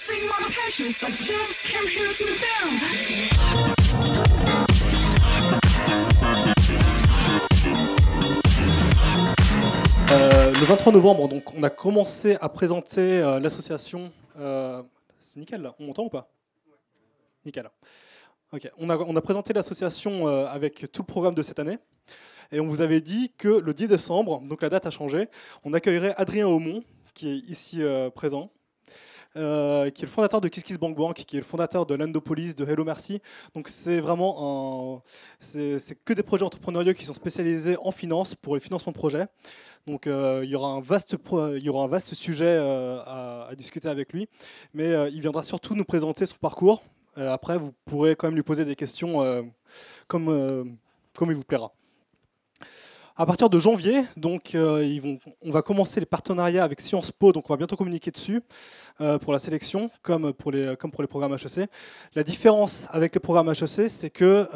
see my patience, I just came here to defend. Le 23 novembre, donc, on a commencé à présenter l'association. C'est nickel là, on m'entend ou pas? Nickel. Ok. On a présenté l'association avec tout le programme de cette année. Et on vous avait dit que le 10 décembre, donc la date a changé, on accueillerait Adrien Aumont, qui est ici présent, qui est le fondateur de KissKissBankBank, qui est le fondateur de Landopolis, de Hello Merci. Donc c'est vraiment c'est que des projets entrepreneuriaux qui sont spécialisés en finance pour les financements de projets. Donc il y aura un vaste sujet à discuter avec lui, mais il viendra surtout nous présenter son parcours. Après, vous pourrez quand même lui poser des questions comme il vous plaira. À partir de janvier, donc, on va commencer les partenariats avec Sciences Po, donc on va bientôt communiquer dessus pour la sélection, comme pour les programmes HEC. La différence avec les programmes HEC, c'est que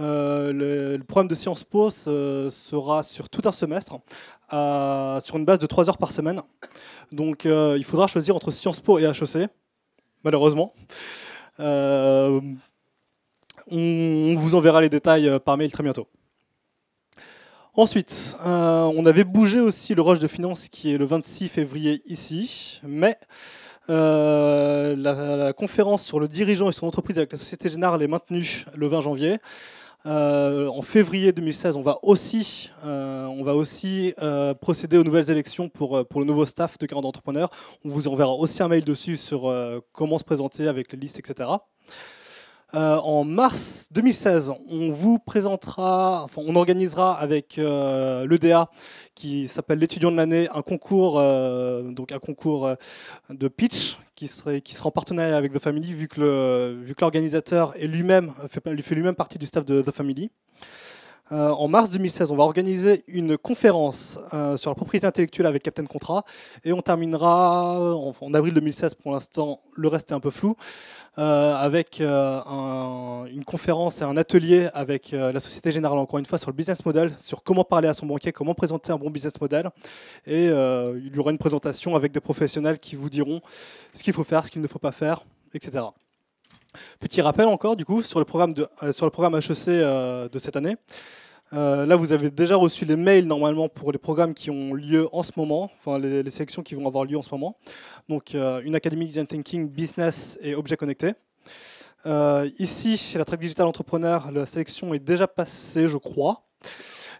le programme de Sciences Po sera sur tout un semestre, sur une base de 3 heures par semaine. Donc il faudra choisir entre Sciences Po et HEC, malheureusement. On vous enverra les détails par mail très bientôt. Ensuite, on avait bougé aussi le rush de finance qui est le 26 février ici, mais la conférence sur le dirigeant et son entreprise avec la Société Générale est maintenue le 20 janvier. En février 2016, on va aussi procéder aux nouvelles élections pour le nouveau staff de 40 entrepreneurs. On vous enverra aussi un mail dessus sur comment se présenter avec les listes, etc. En mars 2016, on organisera avec l'EDA, qui s'appelle l'étudiant de l'année, un concours de pitch qui sera en partenariat avec The Family, vu que l'organisateur fait lui-même partie du staff de The Family. En mars 2016, on va organiser une conférence sur la propriété intellectuelle avec Captain Contrat, et on terminera en avril 2016. Pour l'instant, le reste est un peu flou, avec une conférence et un atelier avec la Société Générale, encore une fois, sur le business model, sur comment parler à son banquier, comment présenter un bon business model. Et il y aura une présentation avec des professionnels qui vous diront ce qu'il faut faire, ce qu'il ne faut pas faire, etc. Petit rappel encore, du coup, sur le programme HEC de cette année. Là, vous avez déjà reçu les mails normalement pour les programmes qui ont lieu en ce moment, enfin les sélections qui vont avoir lieu en ce moment. Donc, une académie Design Thinking, Business et Objets Connectés. Ici, chez la Track Digital Entrepreneur, la sélection est déjà passée, je crois.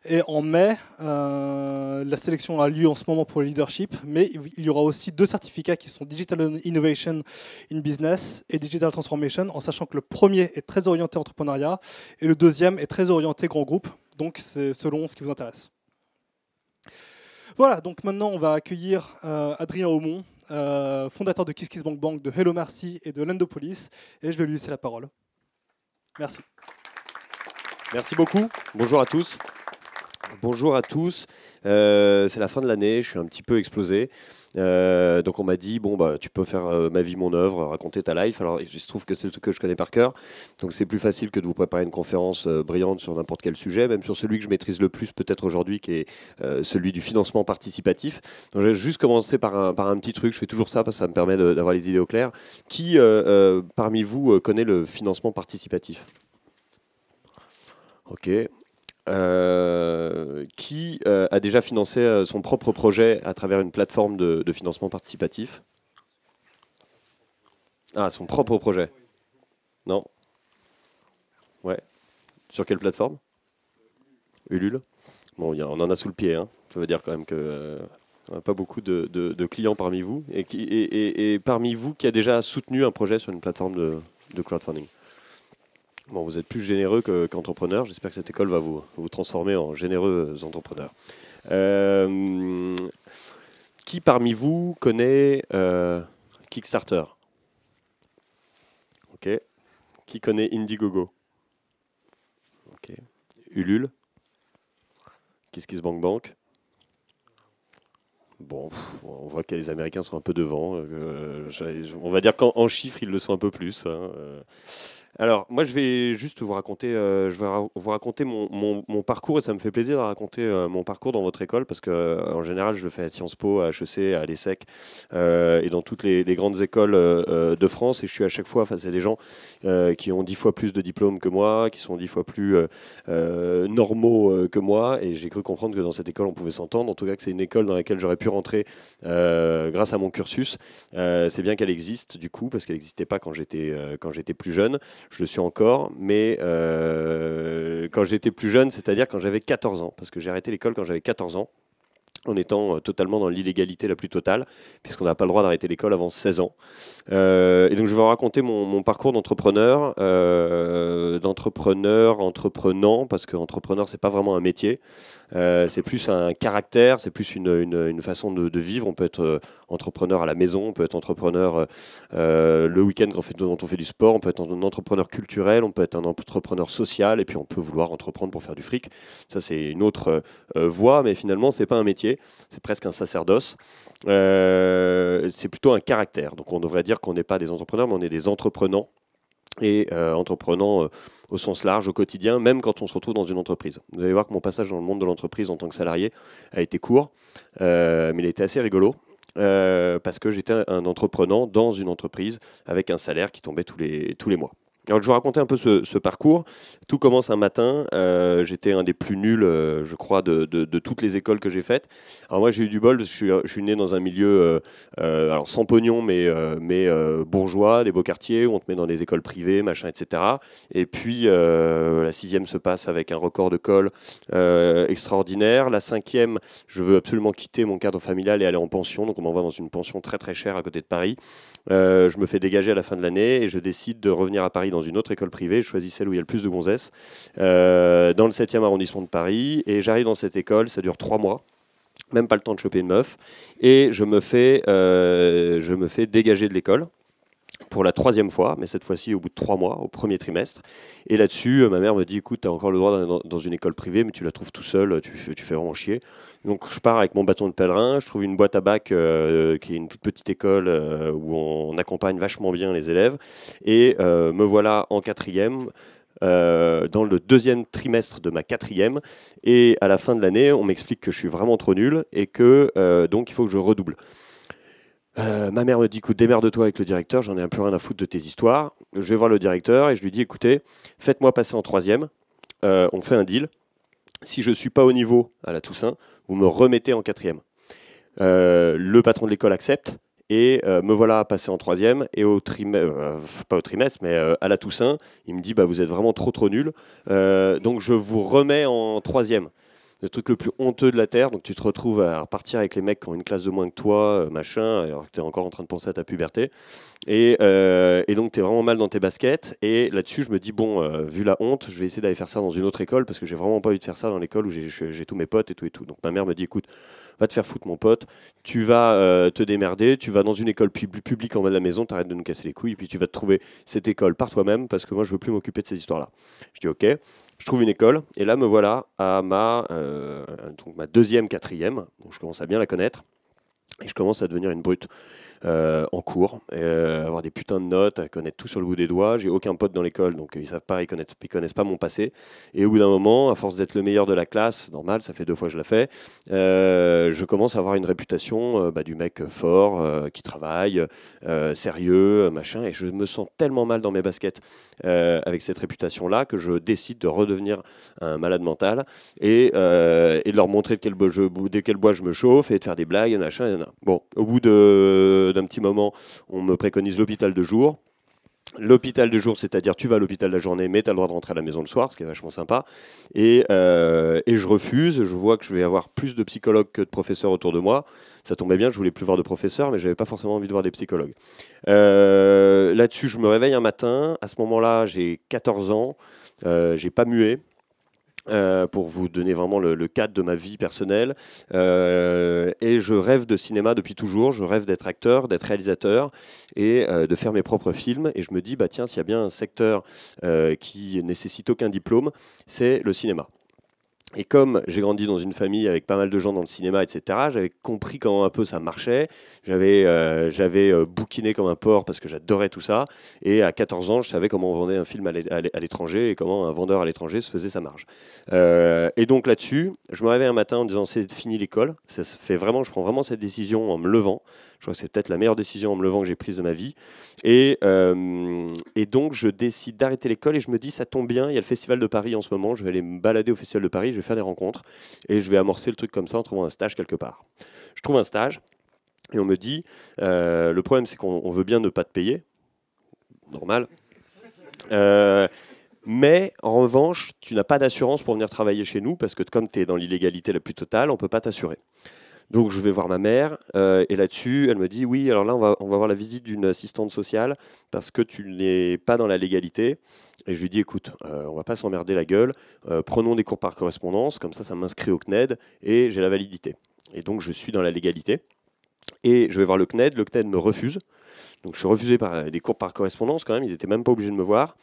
Et en mai, la sélection a lieu en ce moment pour le leadership, mais il y aura aussi 2 certificats qui sont Digital Innovation in Business et Digital Transformation, en sachant que le premier est très orienté entrepreneuriat et le deuxième est très orienté grand groupe, donc c'est selon ce qui vous intéresse. Voilà, donc maintenant on va accueillir Adrien Aumont, fondateur de KissKissBankBank, de Hello Merci et de Landopolis, et je vais lui laisser la parole. Merci. Merci beaucoup. Bonjour à tous. Bonjour à tous. C'est la fin de l'année, je suis un petit peu explosé. Donc on m'a dit, bon, bah, tu peux faire ma vie, mon œuvre, raconter ta life. Alors il se trouve que c'est le truc que je connais par cœur. Donc c'est plus facile que de vous préparer une conférence brillante sur n'importe quel sujet, même sur celui que je maîtrise le plus peut-être aujourd'hui, qui est celui du financement participatif. Donc je vais juste commencer par un petit truc. Je fais toujours ça parce que ça me permet d'avoir les idées au clair. Qui parmi vous connaît le financement participatif? Ok. Qui a déjà financé son propre projet à travers une plateforme de financement participatif? Ah, son propre projet? Non? Ouais. Sur quelle plateforme? Ulule? Bon, on en a sous le pied, hein. Ça veut dire quand même que pas beaucoup de clients parmi vous. Et parmi vous, qui a déjà soutenu un projet sur une plateforme de crowdfunding? Bon, vous êtes plus généreux qu'entrepreneur. J'espère que cette école va vous transformer en généreux entrepreneurs. Qui parmi vous connaît Kickstarter? Ok. Qui connaît Indiegogo? Ok. Ulule? KissKissBankBank? Bon, on voit que les Américains sont un peu devant. On va dire qu'en chiffres, ils le sont un peu plus. Hein. Alors, moi, je vais juste vous raconter, vous raconter mon parcours et ça me fait plaisir de raconter mon parcours dans votre école parce que, en général, je le fais à Sciences Po, à HEC, à l'ESSEC et dans toutes les grandes écoles de France. Et je suis à chaque fois face à des gens qui ont 10 fois plus de diplômes que moi, qui sont 10 fois plus normaux que moi. Et j'ai cru comprendre que dans cette école, on pouvait s'entendre. En tout cas, que c'est une école dans laquelle j'aurais pu rentrer grâce à mon cursus. C'est bien qu'elle existe, du coup, parce qu'elle n'existait pas quand j'étais plus jeune. Je le suis encore, mais quand j'étais plus jeune, c'est-à-dire quand j'avais 14 ans, parce que j'ai arrêté l'école quand j'avais 14 ans, en étant totalement dans l'illégalité la plus totale, puisqu'on n'a pas le droit d'arrêter l'école avant 16 ans. Et donc je vais vous raconter mon parcours d'entrepreneur, entreprenant, parce qu'entrepreneur, c'est pas vraiment un métier, c'est plus un caractère, c'est plus une façon de vivre. On peut être entrepreneur à la maison, on peut être entrepreneur le week-end quand on fait du sport, on peut être un entrepreneur culturel, on peut être un entrepreneur social, et puis on peut vouloir entreprendre pour faire du fric. Ça, c'est une autre voie, mais finalement, c'est pas un métier, c'est presque un sacerdoce. C'est plutôt un caractère. Donc on devrait dire qu'on n'est pas des entrepreneurs, mais on est des entreprenants. Et entreprenant au sens large, au quotidien, même quand on se retrouve dans une entreprise. Vous allez voir que mon passage dans le monde de l'entreprise en tant que salarié a été court, mais il a été assez rigolo. Parce que j'étais un entreprenant dans une entreprise avec un salaire qui tombait tous les mois. Alors, je vais vous raconter un peu ce parcours. Tout commence un matin. J'étais un des plus nuls, je crois, de toutes les écoles que j'ai faites. Alors moi, j'ai eu du bol. Je suis né dans un milieu, alors sans pognon, mais bourgeois, des beaux quartiers, où on te met dans des écoles privées, machin, etc. Et puis, la 6e se passe avec un record de colle extraordinaire. La 5e, je veux absolument quitter mon cadre familial et aller en pension. Donc, on m'envoie dans une pension très, très chère à côté de Paris. Je me fais dégager à la fin de l'année et je décide de revenir à Paris dans une autre école privée. Je choisis celle où il y a le plus de gonzesses, dans le 7e arrondissement de Paris. Et j'arrive dans cette école, ça dure 3 mois, même pas le temps de choper une meuf. Et je me fais dégager de l'école pour la 3e fois, mais cette fois-ci au bout de 3 mois, au premier trimestre. Et là-dessus, ma mère me dit, écoute, tu as encore le droit d'aller dans une école privée, mais tu la trouves tout seul, tu fais vraiment chier. Donc je pars avec mon bâton de pèlerin, je trouve une boîte à bac qui est une toute petite école où on accompagne vachement bien les élèves. Et me voilà en 4e, dans le 2e trimestre de ma 4e. Et à la fin de l'année, on m'explique que je suis vraiment trop nul et que donc il faut que je redouble. Ma mère me dit, écoute, démerde-toi avec le directeur, j'en ai plus rien à foutre de tes histoires. Je vais voir le directeur et je lui dis, écoutez, faites-moi passer en 3e, on fait un deal. Si je ne suis pas au niveau à la Toussaint, vous me remettez en 4e. Le patron de l'école accepte et me voilà passé en 3e. Et pas au trimestre, mais à la Toussaint, il me dit, bah, vous êtes vraiment trop nul, donc je vous remets en 3e. Le truc le plus honteux de la Terre, donc tu te retrouves à repartir avec les mecs qui ont une classe de moins que toi, machin, alors que tu es encore en train de penser à ta puberté. Et donc tu es vraiment mal dans tes baskets. Et là-dessus, je me dis, bon, vu la honte, je vais essayer d'aller faire ça dans une autre école, parce que j'ai vraiment pas envie de faire ça dans l'école où j'ai tous mes potes et tout et tout. Donc ma mère me dit, écoute, va te faire foutre mon pote, tu vas te démerder, tu vas dans une école publique en bas de la maison, t'arrêtes de nous casser les couilles, et puis tu vas te trouver cette école par toi-même, parce que moi je veux plus m'occuper de ces histoires-là. Je dis ok, je trouve une école, et là me voilà à ma 2e, 4e, donc je commence à bien la connaître, et je commence à devenir une brute en cours, avoir des putains de notes, à connaître tout sur le bout des doigts. J'ai aucun pote dans l'école, donc ils savent pas, ils connaissent pas mon passé. Et au bout d'un moment, à force d'être le meilleur de la classe, normal, ça fait 2 fois que je la fais, je commence à avoir une réputation du mec fort, qui travaille, sérieux, machin, et je me sens tellement mal dans mes baskets avec cette réputation-là que je décide de redevenir un malade mental et de leur montrer de quel bois je me chauffe et de faire des blagues, machin. Bon, au bout d'un petit moment, on me préconise l'hôpital de jour. L'hôpital de jour, c'est-à-dire tu vas à l'hôpital la journée, mais tu as le droit de rentrer à la maison le soir, ce qui est vachement sympa. Et je refuse, je vois que je vais avoir plus de psychologues que de professeurs autour de moi. Ça tombait bien, je voulais plus voir de professeurs, mais je n'avais pas forcément envie de voir des psychologues. Là-dessus, je me réveille un matin. À ce moment-là, j'ai 14 ans, j'ai pas mué. Pour vous donner vraiment le cadre de ma vie personnelle. Et je rêve de cinéma depuis toujours, je rêve d'être acteur, d'être réalisateur et de faire mes propres films. Et je me dis, bah, tiens, s'il y a bien un secteur qui nécessite aucun diplôme, c'est le cinéma. Et comme j'ai grandi dans une famille avec pas mal de gens dans le cinéma, etc., j'avais compris comment un peu ça marchait. J'avais bouquiné comme un porc parce que j'adorais tout ça. Et à 14 ans, je savais comment on vendait un film à l'étranger et comment un vendeur à l'étranger se faisait sa marge. Et donc là-dessus, je me réveille un matin en disant c'est fini l'école. Ça se fait vraiment, je prends vraiment cette décision en me levant. Je crois que c'est peut-être la meilleure décision en me levant que j'ai prise de ma vie. Et donc, je décide d'arrêter l'école et je me dis, ça tombe bien, il y a le Festival de Paris en ce moment, je vais aller me balader au Festival de Paris, je vais faire des rencontres et je vais amorcer le truc comme ça en trouvant un stage quelque part. Je trouve un stage et on me dit, le problème c'est qu'on veut bien ne pas te payer, normal. Mais en revanche, tu n'as pas d'assurance pour venir travailler chez nous parce que comme tu es dans l'illégalité la plus totale, on ne peut pas t'assurer. Donc je vais voir ma mère et là-dessus, elle me dit oui, alors là on va avoir la visite d'une assistante sociale parce que tu n'es pas dans la légalité. Et je lui dis écoute, on va pas s'emmerder la gueule, prenons des cours par correspondance, comme ça m'inscrit au CNED et j'ai la validité. Et donc je suis dans la légalité et je vais voir le CNED me refuse. Donc je suis refusé par des cours par correspondance quand même, ils n'étaient même pas obligés de me voir.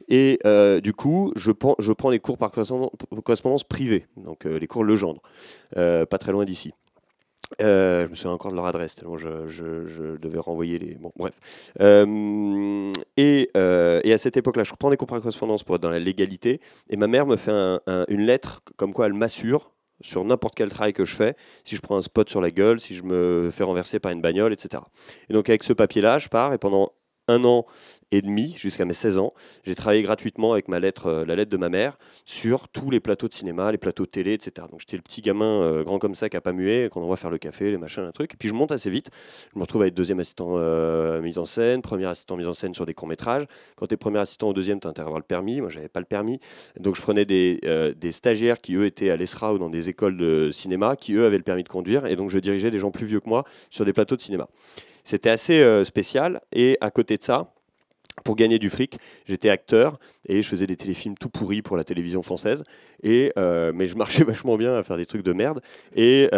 Et du coup, je prends des cours par correspondance privés, donc les cours Legendre, pas très loin d'ici. Je me souviens encore de leur adresse, tellement je devais renvoyer les... Bon, bref. Et à cette époque-là, je reprends des cours par correspondance pour être dans la légalité, et ma mère me fait une lettre comme quoi elle m'assure sur n'importe quel travail que je fais, si je prends un spot sur la gueule, si je me fais renverser par une bagnole, etc. Et donc avec ce papier-là, je pars, et pendant 1 an et demi, jusqu'à mes 16 ans, j'ai travaillé gratuitement avec la lettre de ma mère sur tous les plateaux de cinéma, les plateaux de télé, etc. Donc j'étais le petit gamin grand comme ça qui n'a pas mué, qu'on envoie faire le café, les machins, un truc. Et puis je monte assez vite. Je me retrouve à être deuxième assistant mise en scène, premier assistant mise en scène sur des courts-métrages. Quand tu es premier assistant au deuxième, tu as intérêt à avoir le permis. Moi, j'avais pas le permis. Donc je prenais des stagiaires qui, eux, étaient à l'ESRA ou dans des écoles de cinéma, qui, eux, avaient le permis de conduire. Et donc je dirigeais des gens plus vieux que moi sur des plateaux de cinéma. C'était assez spécial. Et à côté de ça, pour gagner du fric, j'étais acteur et je faisais des téléfilms tout pourris pour la télévision française. Mais je marchais vachement bien à faire des trucs de merde. Et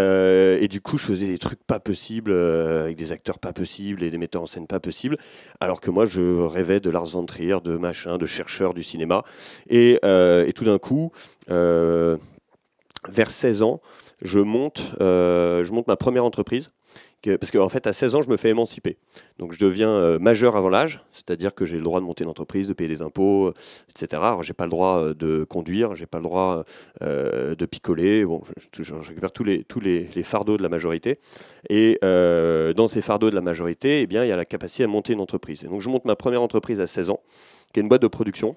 du coup, je faisais des trucs pas possibles avec des acteurs pas possibles et des metteurs en scène pas possibles. Alors que moi, je rêvais de Lars von Trier, de machin, de chercheur du cinéma. Et tout d'un coup, vers 16 ans, je monte ma première entreprise. Parce qu'en fait, à 16 ans, je me fais émanciper. Donc, je deviens majeur avant l'âge, c'est-à-dire que j'ai le droit de monter une entreprise, de payer des impôts, etc. Alors, j'ai pas le droit de conduire, j'ai pas le droit de picoler. Bon, je récupère tous les fardeaux de la majorité. Et dans ces fardeaux de la majorité, eh bien, il y a la capacité à monter une entreprise. Et donc, je monte ma première entreprise à 16 ans, qui est une boîte de production.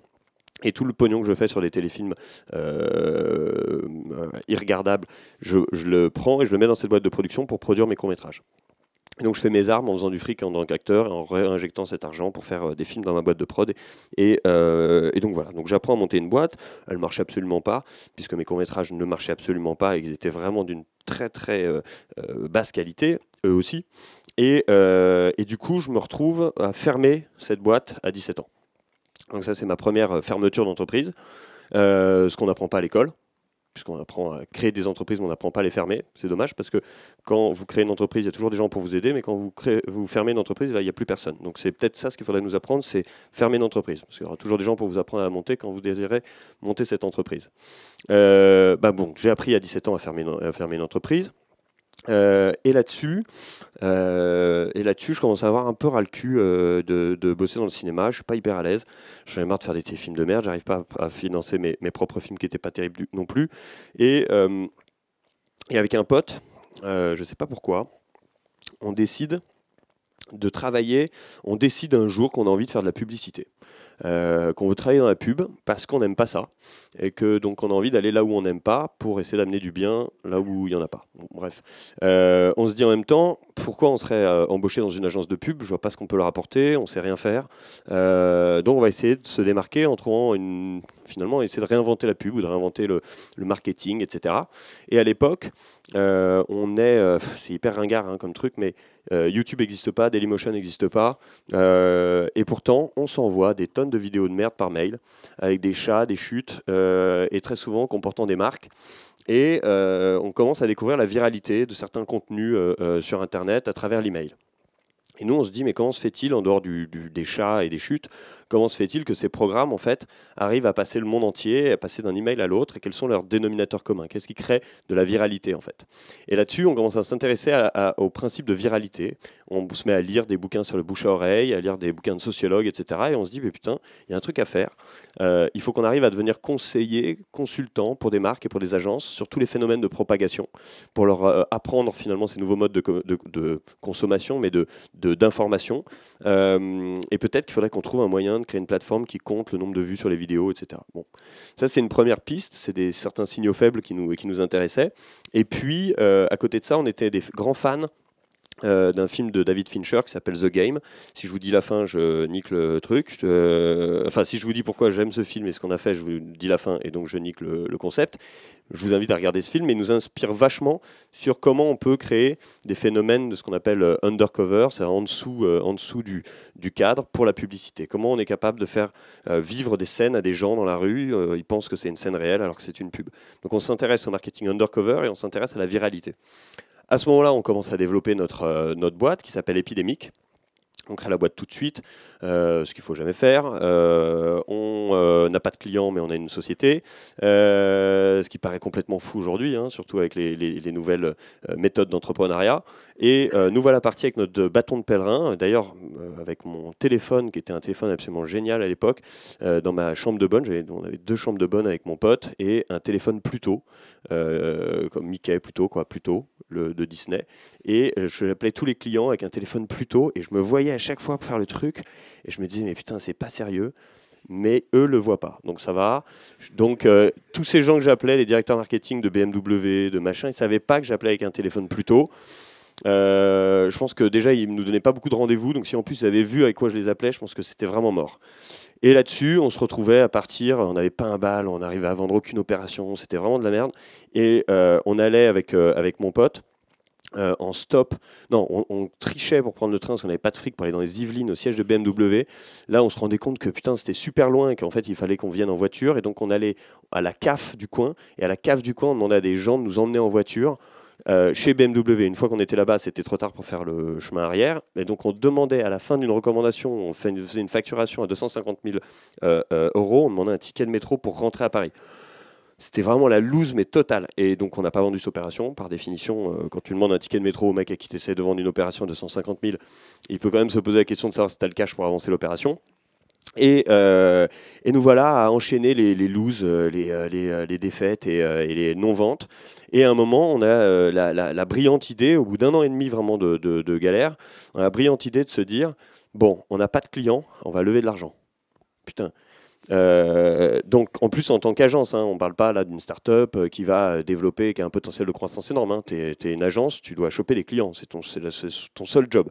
Et tout le pognon que je fais sur des téléfilms irregardables, je le prends et je le mets dans cette boîte de production pour produire mes courts-métrages. Et donc je fais mes armes en faisant du fric en tant qu'acteur et en réinjectant cet argent pour faire des films dans ma boîte de prod. Et donc voilà, donc j'apprends à monter une boîte. Elle ne marchait absolument pas, puisque mes courts-métrages ne marchaient absolument pas et qu'ils étaient vraiment d'une très très basse qualité, eux aussi. Et du coup, je me retrouve à fermer cette boîte à 17 ans. Donc ça, c'est ma première fermeture d'entreprise, ce qu'on n'apprend pas à l'école, puisqu'on apprend à créer des entreprises, mais on n'apprend pas à les fermer. C'est dommage, parce que quand vous créez une entreprise, il y a toujours des gens pour vous aider, mais quand vous fermez une entreprise, là, il n'y a plus personne. Donc c'est peut-être ça ce qu'il faudrait nous apprendre, c'est fermer une entreprise, parce qu'il y aura toujours des gens pour vous apprendre à monter quand vous désirez monter cette entreprise. J'ai appris à 17 ans à fermer une entreprise. Et là-dessus, je commence à avoir un peu ras le cul de bosser dans le cinéma. Je suis pas hyper à l'aise. J'en ai marre de faire des films de merde. J'arrive pas à financer mes propres films qui étaient pas terribles non plus. Et avec un pote, je sais pas pourquoi, on décide de travailler. On décide un jour qu'on a envie de faire de la publicité. Qu'on veut travailler dans la pub parce qu'on n'aime pas ça et que donc on a envie d'aller là où on n'aime pas pour essayer d'amener du bien là où il n'y en a pas. Bon, bref, on se dit en même temps pourquoi on serait embauché dans une agence de pub, je vois pas ce qu'on peut leur apporter, on sait rien faire, donc on va essayer de se démarquer en trouvant finalement essayer de réinventer la pub ou de réinventer le marketing, etc. Et à l'époque c'est hyper ringard comme truc, mais YouTube n'existe pas, Dailymotion n'existe pas, et pourtant on s'envoie des tonnes de vidéos de merde par mail avec des chats, des chutes et très souvent comportant des marques. Et on commence à découvrir la viralité de certains contenus sur Internet à travers l'email. Et nous, on se dit, mais comment se fait-il, en dehors des chats et des chutes, comment se fait-il que ces programmes, en fait, arrivent à passer le monde entier, à passer d'un email à l'autre, et quels sont leurs dénominateurs communs? Qu'est-ce qui crée de la viralité, en fait? Et là-dessus, on commence à s'intéresser au principe de viralité. On se met à lire des bouquins sur le bouche à oreille, à lire des bouquins de sociologues, etc. Et on se dit, mais putain, il y a un truc à faire. Il faut qu'on arrive à devenir conseiller, consultant pour des marques et pour des agences sur tous les phénomènes de propagation, pour leur apprendre finalement ces nouveaux modes de consommation, mais d'informations. Et peut-être qu'il faudrait qu'on trouve un moyen de créer une plateforme qui compte le nombre de vues sur les vidéos, etc. Bon, ça c'est une première piste, c'est certains signaux faibles qui nous intéressaient. Et puis, à côté de ça, on était des grands fans d'un film de David Fincher qui s'appelle The Game. Si je vous dis la fin, je nique le truc. Enfin, si je vous dis pourquoi j'aime ce film et ce qu'on a fait, je vous dis la fin et donc je nique le concept. Je vous invite à regarder ce film et il nous inspire vachement sur comment on peut créer des phénomènes de ce qu'on appelle undercover, c'est-à-dire en dessous du cadre pour la publicité. Comment on est capable de faire vivre des scènes à des gens dans la rue, ils pensent que c'est une scène réelle alors que c'est une pub. Donc on s'intéresse au marketing undercover et on s'intéresse à la viralité. À ce moment-là, on commence à développer notre boîte qui s'appelle Epidemic. On crée la boîte tout de suite, ce qu'il ne faut jamais faire. On n'a pas de clients, mais on a une société, ce qui paraît complètement fou aujourd'hui, hein, surtout avec les nouvelles méthodes d'entrepreneuriat. Et nous voilà partis avec notre bâton de pèlerin, d'ailleurs avec mon téléphone, qui était un téléphone absolument génial à l'époque, dans ma chambre de bonne. On avait 2 chambres de bonne avec mon pote, et un téléphone Pluto, comme Mickey Pluto, de Disney. Et je appelais tous les clients avec un téléphone Pluto, et je me voyais à chaque fois pour faire le truc, et je me disais mais putain c'est pas sérieux, mais eux le voient pas, donc ça va. Donc tous ces gens que j'appelais, les directeurs marketing de BMW, de machin, ils savaient pas que j'appelais avec un téléphone Pluto. Je pense que déjà ils nous donnaient pas beaucoup de rendez-vous, donc si en plus ils avaient vu avec quoi je les appelais, je pense que c'était vraiment mort. Et là-dessus, on se retrouvait à partir, on n'avait pas un bal, on n'arrivait à vendre aucune opération, c'était vraiment de la merde. Et on allait avec mon pote en stop. Non, on trichait pour prendre le train parce qu'on n'avait pas de fric pour aller dans les Yvelines au siège de BMW. Là, on se rendait compte que putain, c'était super loin et qu'en fait, il fallait qu'on vienne en voiture. Et donc, on allait à la CAF du coin. Et à la CAF du coin, on demandait à des gens de nous emmener en voiture. Chez BMW, une fois qu'on était là-bas, c'était trop tard pour faire le chemin arrière. Et donc, on demandait à la fin d'une recommandation, on faisait une facturation à 250 000 euros. On demandait un ticket de métro pour rentrer à Paris. C'était vraiment la loose, mais totale. Et donc, on n'a pas vendu cette opération. Par définition, quand tu demandes un ticket de métro au mec à qui tu essaies de vendre une opération de 150 000, il peut quand même se poser la question de savoir si tu as le cash pour avancer l'opération. Et nous voilà à enchaîner les loses, les défaites et les non-ventes. Et à un moment, on a la brillante idée, au bout d'1 an et demi vraiment de galère, on a la brillante idée de se dire, bon, on n'a pas de clients, on va lever de l'argent. Putain. Donc en plus en tant qu'agence, hein, on ne parle pas là d'une start-up qui va développer, qui a un potentiel de croissance énorme, hein. Tu es une agence, tu dois choper des clients, c'est ton seul job.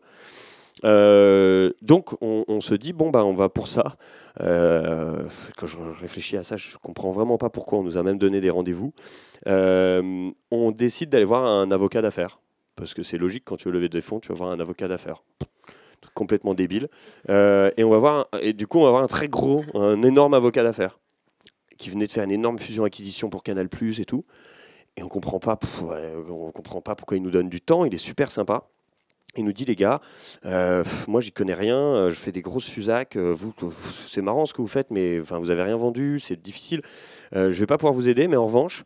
Donc on se dit bon bah on va pour ça. Quand je réfléchis à ça, je comprends vraiment pas pourquoi on nous a même donné des rendez-vous. On décide d'aller voir un avocat d'affaires parce que c'est logique, quand tu veux lever des fonds, tu vas voir un avocat d'affaires. Complètement débile. Et du coup on va voir un énorme avocat d'affaires qui venait de faire une énorme fusion-acquisition pour Canal+ et tout. Et on comprend pas pourquoi il nous donne du temps. Il est super sympa. Il nous dit, les gars, moi j'y connais rien, je fais des grosses fusacs, c'est marrant ce que vous faites, mais vous n'avez rien vendu, c'est difficile, je ne vais pas pouvoir vous aider, mais en revanche,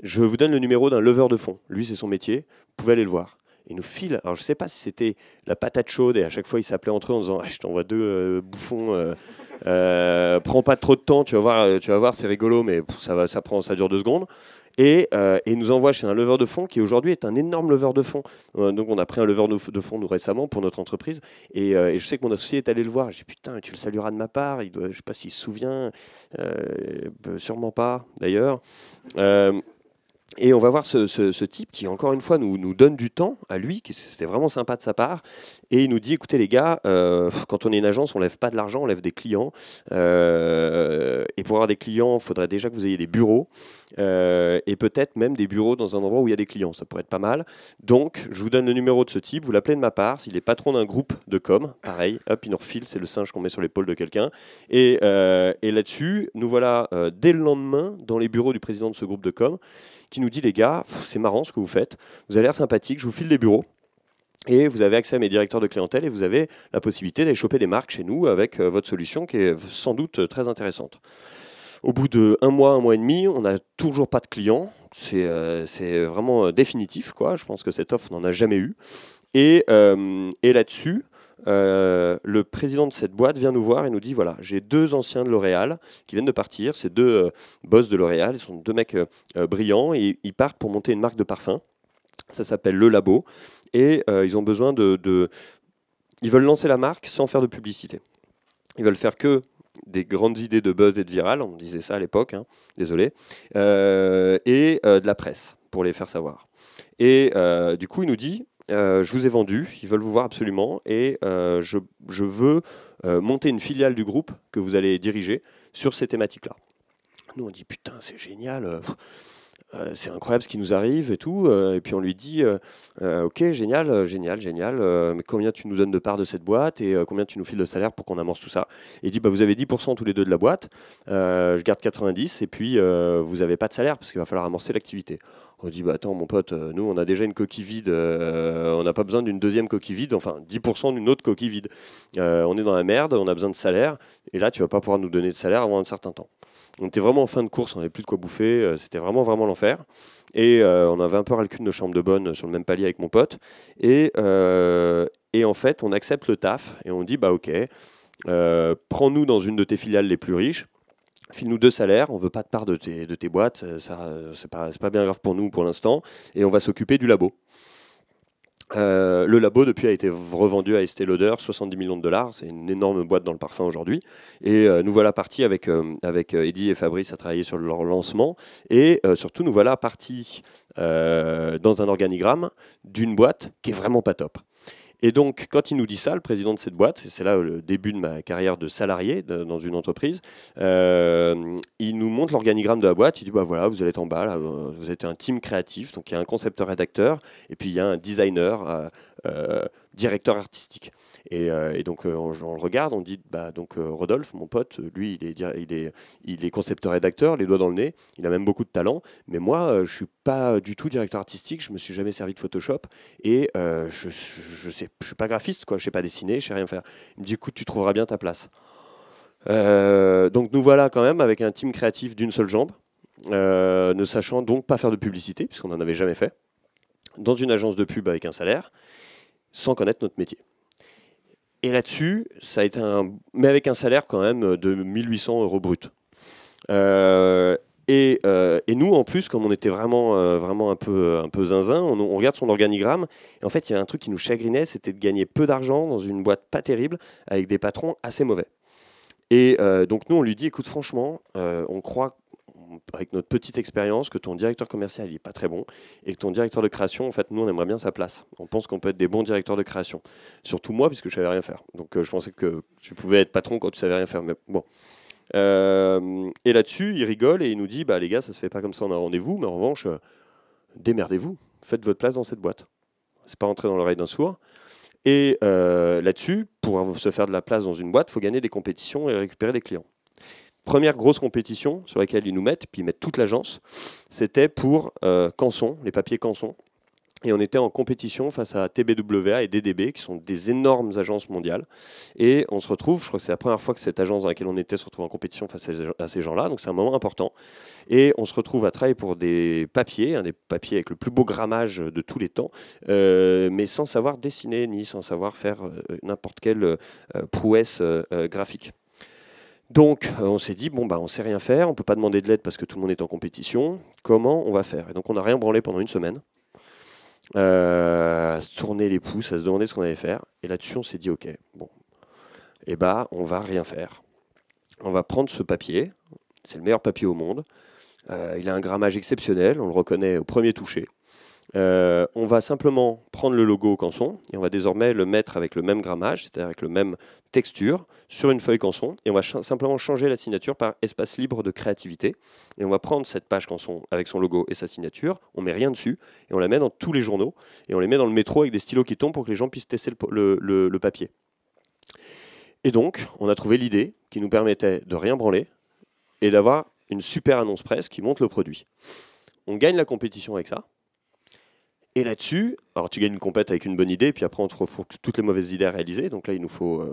je vous donne le numéro d'un leveur de fonds. Lui, c'est son métier, vous pouvez aller le voir. Il nous file, alors je ne sais pas si c'était la patate chaude, et à chaque fois ils s'appelaient entre eux en disant je t'envoie 2 bouffons, prends pas trop de temps, tu vas voir c'est rigolo, mais ça dure 2 secondes. Et il nous envoie chez un leveur de fonds qui aujourd'hui est un énorme leveur de fonds. Donc on a pris un leveur de fonds nous récemment pour notre entreprise. Et je sais que mon associé est allé le voir. J'ai dit putain, tu le salueras de ma part. Je ne sais pas s'il se souvient. Sûrement pas d'ailleurs. Et on va voir ce type qui, encore une fois, nous donne du temps à lui, c'était vraiment sympa de sa part, et il nous dit, écoutez les gars, quand on est une agence, on ne lève pas de l'argent, on lève des clients, et pour avoir des clients, il faudrait déjà que vous ayez des bureaux, et peut-être même des bureaux dans un endroit où il y a des clients, ça pourrait être pas mal. Donc, je vous donne le numéro de ce type, vous l'appelez de ma part, il est patron d'un groupe de com, pareil, hop, il nous refile, c'est le singe qu'on met sur l'épaule de quelqu'un, et là-dessus, nous voilà dès le lendemain dans les bureaux du président de ce groupe de com, qui nous dit, les gars, c'est marrant ce que vous faites, vous avez l'air sympathique, je vous file des bureaux. Et vous avez accès à mes directeurs de clientèle et vous avez la possibilité d'aller choper des marques chez nous avec votre solution qui est sans doute très intéressante. Au bout de un mois et demi, on n'a toujours pas de clients. C'est vraiment définitif, quoi. Je pense que cette offre, on n'en a jamais eu. Et là-dessus, le président de cette boîte vient nous voir et nous dit, voilà, j'ai 2 anciens de L'Oréal qui viennent de partir. Ces 2 boss de L'Oréal, ils sont 2 mecs brillants et ils partent pour monter une marque de parfum. Ça s'appelle Le Labo. Et ils ont besoin ils veulent lancer la marque sans faire de publicité. Ils veulent faire que des grandes idées de buzz et de viral, on disait ça à l'époque, hein, désolé, et de la presse pour les faire savoir. Et du coup, il nous dit, je vous ai vendu, ils veulent vous voir absolument, et je veux monter une filiale du groupe que vous allez diriger sur ces thématiques-là. Nous, on dit, putain, c'est génial. C'est incroyable ce qui nous arrive et tout. Et puis on lui dit, ok, génial, mais combien tu nous donnes de part de cette boîte et combien tu nous files de salaire pour qu'on amorce tout ça. Et il dit, bah, vous avez 10% tous les 2 de la boîte, je garde 90 et puis vous n'avez pas de salaire parce qu'il va falloir amorcer l'activité. On dit, bah, attends mon pote, nous on a déjà une coquille vide, on n'a pas besoin d'une deuxième coquille vide, enfin 10% d'une autre coquille vide. On est dans la merde, on a besoin de salaire et là tu vas pas pouvoir nous donner de salaire avant un certain temps. On était vraiment en fin de course, on n'avait plus de quoi bouffer, c'était vraiment l'enfer. Et on avait un peu ras le cul de nos chambres de bonne sur le même palier avec mon pote. Et en fait, on accepte le taf et on dit, bah ok, prends-nous dans une de tes filiales les plus riches, file-nous 2 salaires, on veut pas de part de tes boîtes, ça c'est pas bien grave pour nous pour l'instant, et on va s'occuper du labo. Le labo depuis a été revendu à Estée Lauder, 70 millions de dollars, c'est une énorme boîte dans le parfum aujourd'hui. Et nous voilà partis avec Eddy et Fabrice à travailler sur leur lancement. Et surtout nous voilà partis dans un organigramme d'une boîte qui est vraiment pas top. Et donc, quand il nous dit ça, le président de cette boîte, et c'est là le début de ma carrière de salarié dans une entreprise, il nous montre l'organigramme de la boîte. Il dit, bah voilà, vous allez être en bas, là, vous êtes un team créatif, donc il y a un concepteur-rédacteur, et puis il y a un designer, directeur artistique. Et donc, on le regarde, on dit, bah, donc Rodolphe, mon pote, lui, il est concepteur-rédacteur, les doigts dans le nez, il a même beaucoup de talent, mais moi, je suis pas du tout directeur artistique, je me suis jamais servi de Photoshop, et je suis pas graphiste, quoi, je sais pas dessiner, je sais rien faire. Il me dit, écoute, tu trouveras bien ta place. Donc nous voilà quand même avec un team créatif d'une seule jambe, ne sachant donc pas faire de publicité, puisqu'on n'en avait jamais fait, dans une agence de pub avec un salaire, sans connaître notre métier. Et là-dessus, ça a été mais avec un salaire quand même de 1800 € brut. Et nous, en plus, comme on était vraiment un peu zinzin, on regarde son organigramme. Et en fait, il y avait un truc qui nous chagrinait, c'était de gagner peu d'argent dans une boîte pas terrible, avec des patrons assez mauvais. Et donc nous, on lui dit, écoute, franchement, on croit, avec notre petite expérience, que ton directeur commercial, il n'est pas très bon, et que ton directeur de création, en fait, nous, on aimerait bien sa place. On pense qu'on peut être des bons directeurs de création. Surtout moi, puisque je savais rien faire. Donc je pensais que tu pouvais être patron quand tu savais rien faire. Mais bon. Et là-dessus, il rigole et il nous dit, bah les gars, ça se fait pas comme ça en un rendez-vous, mais en revanche, démerdez-vous, faites votre place dans cette boîte. C'est pas rentrer dans l'oreille d'un sourd. Et là-dessus, pour se faire de la place dans une boîte, il faut gagner des compétitions et récupérer des clients. Première grosse compétition sur laquelle ils nous mettent, puis ils mettent toute l'agence, c'était pour Canson, les papiers Canson. Et on était en compétition face à TBWA et DDB, qui sont des énormes agences mondiales. Et on se retrouve, je crois que c'est la première fois que cette agence dans laquelle on était se retrouve en compétition face à ces gens-là, donc c'est un moment important. Et on se retrouve à travailler pour des papiers avec le plus beau grammage de tous les temps, mais sans savoir dessiner, ni sans savoir faire n'importe quelle prouesse graphique. Donc on s'est dit, bon bah on sait rien faire, on peut pas demander de l'aide parce que tout le monde est en compétition, comment on va faire? Et donc on n'a rien branlé pendant une semaine. À se tourner les pouces, à se demander ce qu'on allait faire. Et là-dessus, on s'est dit, ok, bon, et bah, on va rien faire. On va prendre ce papier, c'est le meilleur papier au monde. Il a un grammage exceptionnel, on le reconnaît au premier toucher. On va simplement prendre le logo Canson et on va désormais le mettre avec le même grammage, c'est-à-dire avec le même texture, sur une feuille Canson, et on va simplement changer la signature par espace libre de créativité. Et on va prendre cette page Canson avec son logo et sa signature, on met rien dessus, et on la met dans tous les journaux, et on les met dans le métro avec des stylos qui tombent pour que les gens puissent tester le papier. Et donc, on a trouvé l'idée qui nous permettait de rien branler, et d'avoir une super annonce presse qui montre le produit. On gagne la compétition avec ça, Et là-dessus, alors tu gagnes une compète avec une bonne idée, puis après on te refourgue toutes les mauvaises idées à réaliser. Donc là, il nous faut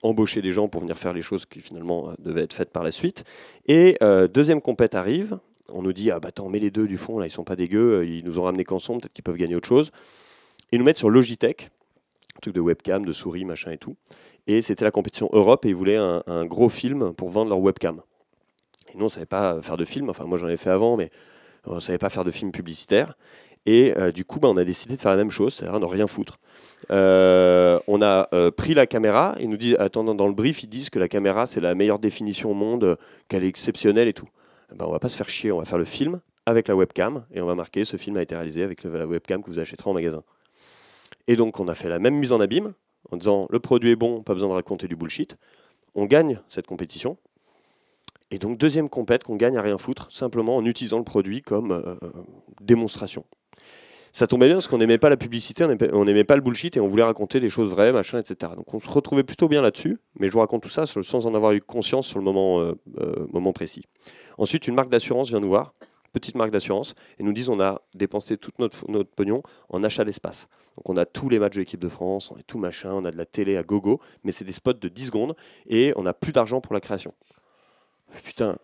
embaucher des gens pour venir faire les choses qui finalement devaient être faites par la suite. Et deuxième compète arrive, on nous dit, ah bah attends, mets les deux du fond, là ils sont pas dégueux, ils nous ont ramené qu'en son, peut-être qu'ils peuvent gagner autre chose. Ils nous mettent sur Logitech, un truc de webcam, de souris, machin et tout. Et c'était la compétition Europe et ils voulaient un gros film pour vendre leur webcam. Et nous, on savait pas faire de film, enfin moi j'en ai fait avant, mais on savait pas faire de film publicitaire. Et du coup, on a décidé de faire la même chose, c'est-à-dire ne rien foutre. On a pris la caméra, ils nous disent, attends, dans le brief, ils disent que la caméra, c'est la meilleure définition au monde, qu'elle est exceptionnelle et tout. On va pas se faire chier, on va faire le film avec la webcam, et on va marquer, ce film a été réalisé avec la webcam que vous achèterez en magasin. Et donc, on a fait la même mise en abîme, en disant, le produit est bon, pas besoin de raconter du bullshit. On gagne cette compétition. Et donc, deuxième compète qu'on gagne à rien foutre, simplement en utilisant le produit comme démonstration. Ça tombait bien parce qu'on n'aimait pas la publicité, on n'aimait pas le bullshit et on voulait raconter des choses vraies, machin, etc. Donc on se retrouvait plutôt bien là-dessus, mais je vous raconte tout ça sans en avoir eu conscience sur le moment précis. Ensuite, une marque d'assurance vient nous voir, petite marque d'assurance, et nous dit on a dépensé tout notre pognon en achat d'espace. Donc on a tous les matchs de l'équipe de France, on a tout machin, on a de la télé à gogo, mais c'est des spots de 10 secondes et on n'a plus d'argent pour la création. Putain.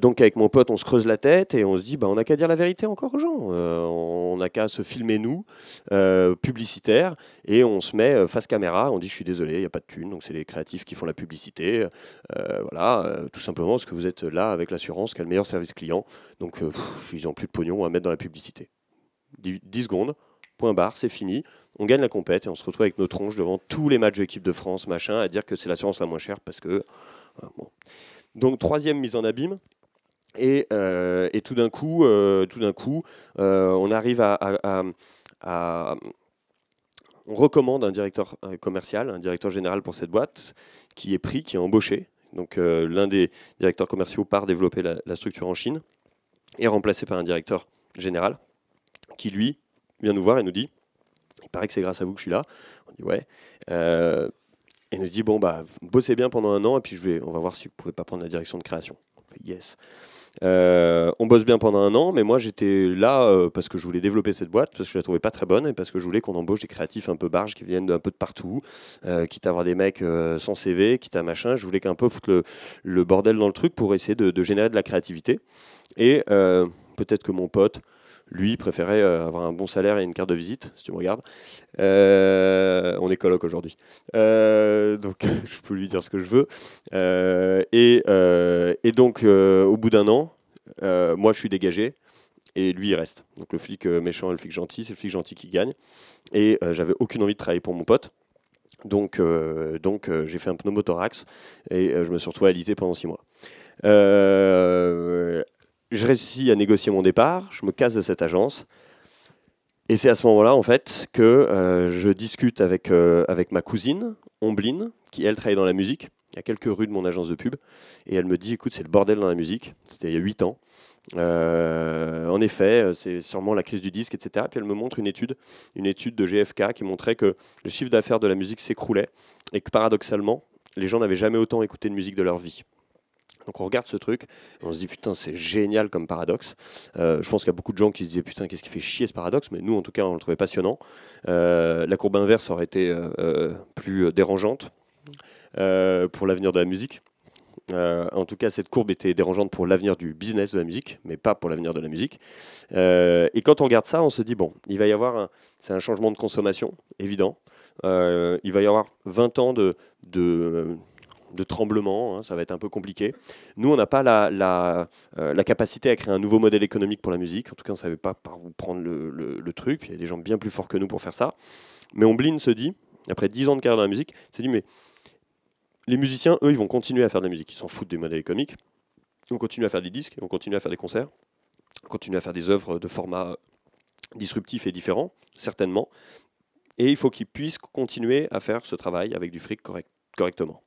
Donc avec mon pote on se creuse la tête et on se dit on n'a qu'à dire la vérité encore aux gens, on n'a qu'à se filmer nous, publicitaire, et on se met face caméra, on dit je suis désolé, il n'y a pas de thune, donc c'est les créatifs qui font la publicité, voilà, tout simplement parce que vous êtes là avec l'assurance qui a le meilleur service client, donc ils n'ont plus de pognon à mettre dans la publicité. 10 secondes, point barre, c'est fini, on gagne la compète et on se retrouve avec nos tronches devant tous les matchs de l'équipe de France, machin, à dire que c'est l'assurance la moins chère parce que... bon. Donc troisième mise en abîme, et tout d'un coup, on arrive on recommande un directeur commercial, un directeur général pour cette boîte, qui est pris, qui est embauché. Donc l'un des directeurs commerciaux part développer la structure en Chine, est remplacé par un directeur général, qui lui vient nous voir et nous dit, il paraît que c'est grâce à vous que je suis là. On dit ouais. Et nous dit, bossez bien pendant un an, et puis on va voir si vous ne pouvez pas prendre la direction de création. On fait, yes. On bosse bien pendant un an, mais moi j'étais là parce que je voulais développer cette boîte, parce que je la trouvais pas très bonne, et parce que je voulais qu'on embauche des créatifs un peu barges qui viennent d'un peu de partout, quitte à avoir des mecs sans CV, quitte à machin. Je voulais qu'un peu foutre le bordel dans le truc pour essayer de générer de la créativité. Et peut-être que mon pote, lui, préférait avoir un bon salaire et une carte de visite, si tu me regardes. On est coloc aujourd'hui. Donc, je peux lui dire ce que je veux. Et donc, au bout d'un an, moi, je suis dégagé. Et lui, il reste. Donc, le flic méchant et le flic gentil, c'est le flic gentil qui gagne. Et j'avais aucune envie de travailler pour mon pote. Donc j'ai fait un pneumothorax. Et je me suis retrouvé alité pendant 6 mois. Je réussis à négocier mon départ, je me casse de cette agence, et c'est à ce moment-là en fait que je discute avec ma cousine, Ombline, qui elle travaille dans la musique, il y a quelques rues de mon agence de pub, et elle me dit écoute, c'est le bordel dans la musique, c'était il y a 8 ans, en effet, c'est sûrement la crise du disque, etc. Puis elle me montre une étude de GfK qui montrait que le chiffre d'affaires de la musique s'écroulait, et que paradoxalement, les gens n'avaient jamais autant écouté de musique de leur vie. Donc on regarde ce truc, et on se dit putain c'est génial comme paradoxe. Je pense qu'il y a beaucoup de gens qui se disaient putain qu'est-ce qui fait chier ce paradoxe, mais nous en tout cas on le trouvait passionnant. La courbe inverse aurait été plus dérangeante pour l'avenir de la musique. En tout cas cette courbe était dérangeante pour l'avenir du business de la musique, mais pas pour l'avenir de la musique. Et quand on regarde ça, on se dit bon, il va y avoir c'est un changement de consommation évident. Il va y avoir 20 ans de tremblement, hein, ça va être un peu compliqué. Nous, on n'a pas la capacité à créer un nouveau modèle économique pour la musique. En tout cas, on ne savait pas par où prendre le truc. Il y a des gens bien plus forts que nous pour faire ça. Mais Ombline se dit, après 10 ans de carrière dans la musique, se dit, mais les musiciens, eux, ils vont continuer à faire de la musique. Ils s'en foutent du modèle économique. Ils vont continuer à faire des disques, ils vont continuer à faire des concerts, ils vont continuer à faire des œuvres de format disruptif et différent, certainement. Et il faut qu'ils puissent continuer à faire ce travail avec du fric correctement.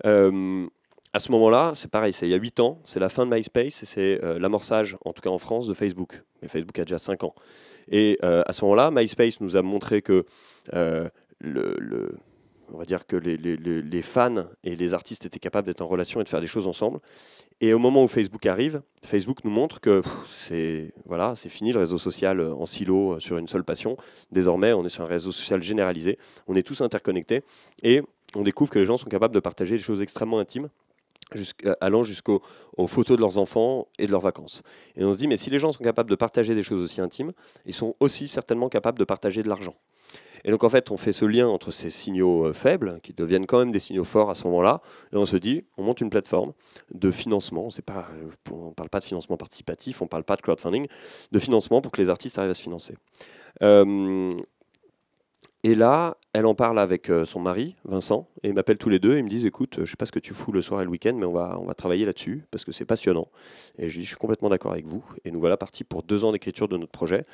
À ce moment-là, c'est pareil, c'est il y a 8 ans, c'est la fin de MySpace et c'est l'amorçage, en tout cas en France, de Facebook. Mais Facebook a déjà 5 ans. Et à ce moment-là, MySpace nous a montré que on va dire que les fans et les artistes étaient capables d'être en relation et de faire des choses ensemble. Et au moment où Facebook arrive, Facebook nous montre que c'est fini le réseau social en silo sur une seule passion. Désormais, on est sur un réseau social généralisé, on est tous interconnectés et on découvre que les gens sont capables de partager des choses extrêmement intimes, allant jusqu'aux photos de leurs enfants et de leurs vacances. Et on se dit, mais si les gens sont capables de partager des choses aussi intimes, ils sont aussi certainement capables de partager de l'argent. Et donc en fait, on fait ce lien entre ces signaux faibles, qui deviennent quand même des signaux forts à ce moment-là, et on se dit, on monte une plateforme de financement, on ne parle pas de financement participatif, on ne parle pas de crowdfunding, de financement pour que les artistes arrivent à se financer. Et là, elle en parle avec son mari, Vincent, et ils m'appellent tous les deux et ils me disent, écoute, je ne sais pas ce que tu fous le soir et le week-end, mais on va travailler là-dessus, parce que c'est passionnant. Et je dis, je suis complètement d'accord avec vous. Et nous voilà partis pour 2 ans d'écriture de notre projet,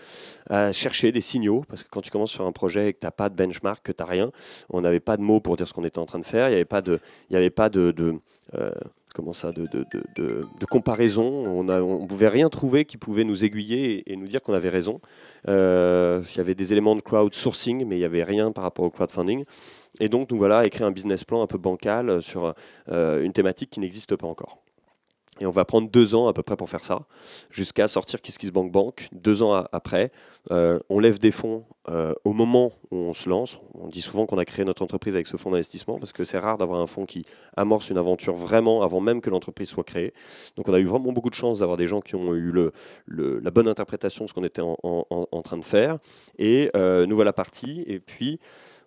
à chercher des signaux, parce que quand tu commences sur un projet et que tu n'as pas de benchmark, que tu n'as rien, on n'avait pas de mots pour dire ce qu'on était en train de faire, il n'y avait pas de comparaison, on ne pouvait rien trouver qui pouvait nous aiguiller et nous dire qu'on avait raison. Il y avait des éléments de crowdsourcing, mais il n'y avait rien par rapport au crowdfunding. Et donc, nous voilà à écrire un business plan un peu bancal sur une thématique qui n'existe pas encore. Et on va prendre 2 ans à peu près pour faire ça, jusqu'à sortir KissKissBankBank. 2 ans après, on lève des fonds au moment où on se lance. On dit souvent qu'on a créé notre entreprise avec ce fonds d'investissement, parce que c'est rare d'avoir un fonds qui amorce une aventure vraiment avant même que l'entreprise soit créée. Donc on a eu vraiment beaucoup de chance d'avoir des gens qui ont eu la bonne interprétation de ce qu'on était en train de faire. Et nous voilà partis. Et puis,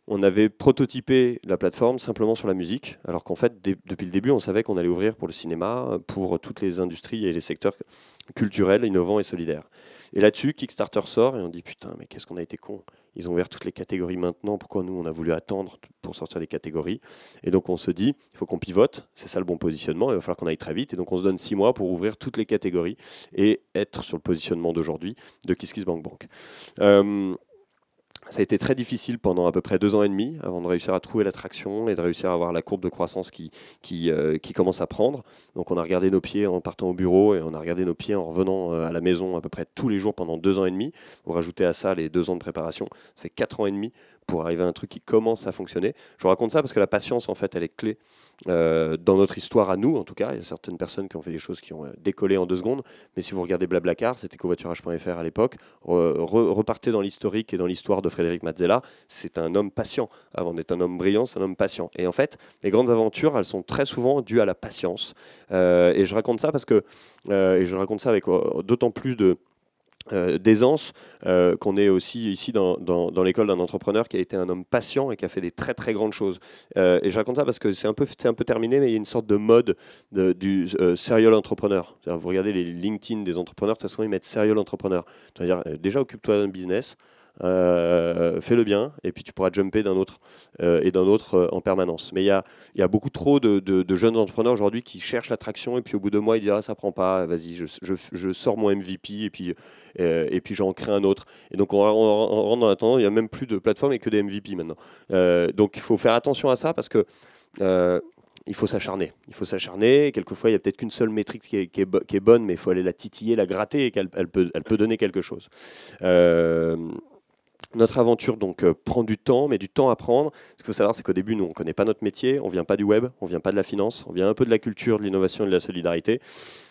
on avait prototypé la plateforme simplement sur la musique, alors qu'en fait, depuis le début, on savait qu'on allait ouvrir pour le cinéma, pour toutes les industries et les secteurs culturels, innovants et solidaires. Et là-dessus, Kickstarter sort et on dit putain, mais qu'est-ce qu'on a été con. Ils ont ouvert toutes les catégories maintenant, pourquoi nous, on a voulu attendre pour sortir des catégories? Et donc on se dit, il faut qu'on pivote, c'est ça le bon positionnement, il va falloir qu'on aille très vite. Et donc on se donne 6 mois pour ouvrir toutes les catégories et être sur le positionnement d'aujourd'hui de KissKissBankBank. Ça a été très difficile pendant à peu près 2 ans et demi avant de réussir à trouver l'attraction et de réussir à avoir la courbe de croissance qui commence à prendre. Donc on a regardé nos pieds en partant au bureau et on a regardé nos pieds en revenant à la maison à peu près tous les jours pendant 2 ans et demi. Vous rajoutez à ça les 2 ans de préparation, ça fait 4 ans et demi pour arriver à un truc qui commence à fonctionner. Je vous raconte ça parce que la patience, en fait, elle est clé dans notre histoire à nous, en tout cas. Il y a certaines personnes qui ont fait des choses qui ont décollé en 2 secondes, mais si vous regardez Blablacar, c'était covoiturage.fr à l'époque, repartez dans l'historique et dans l'histoire de Frédéric Mazzella, c'est un homme patient. Avant d'être un homme brillant, c'est un homme patient. Et en fait, les grandes aventures, elles sont très souvent dues à la patience. Et je raconte ça parce que, et je raconte ça avec d'autant plus d'aisance qu'on est aussi ici dans l'école d'un entrepreneur qui a été un homme patient et qui a fait des très très grandes choses. Et je raconte ça parce que c'est un peu terminé, mais il y a une sorte de mode du serial entrepreneur. Vous regardez les LinkedIn des entrepreneurs, très souvent ils mettent serial entrepreneur. C'est-à-dire déjà occupe-toi d'un business, fais-le bien et puis tu pourras jumper d'un autre et d'un autre en permanence. Mais il y a beaucoup trop de jeunes entrepreneurs aujourd'hui qui cherchent l'attraction et puis au bout de mois ils disent ah, ça prend pas, vas-y je sors mon MVP et puis j'en crée un autre. Et donc on rentre dans la tendance, il n'y a même plus de plateforme et que des MVP maintenant. Donc il faut faire attention à ça parce que il faut s'acharner. Quelquefois, il n'y a peut-être qu'une seule métrique qui est bonne, mais il faut aller la titiller, la gratter et qu'elle peut donner quelque chose. Notre aventure donc prend du temps, mais du temps à prendre. Ce qu'il faut savoir, c'est qu'au début, nous, on ne connaît pas notre métier, on ne vient pas du web, on ne vient pas de la finance, on vient un peu de la culture, de l'innovation et de la solidarité,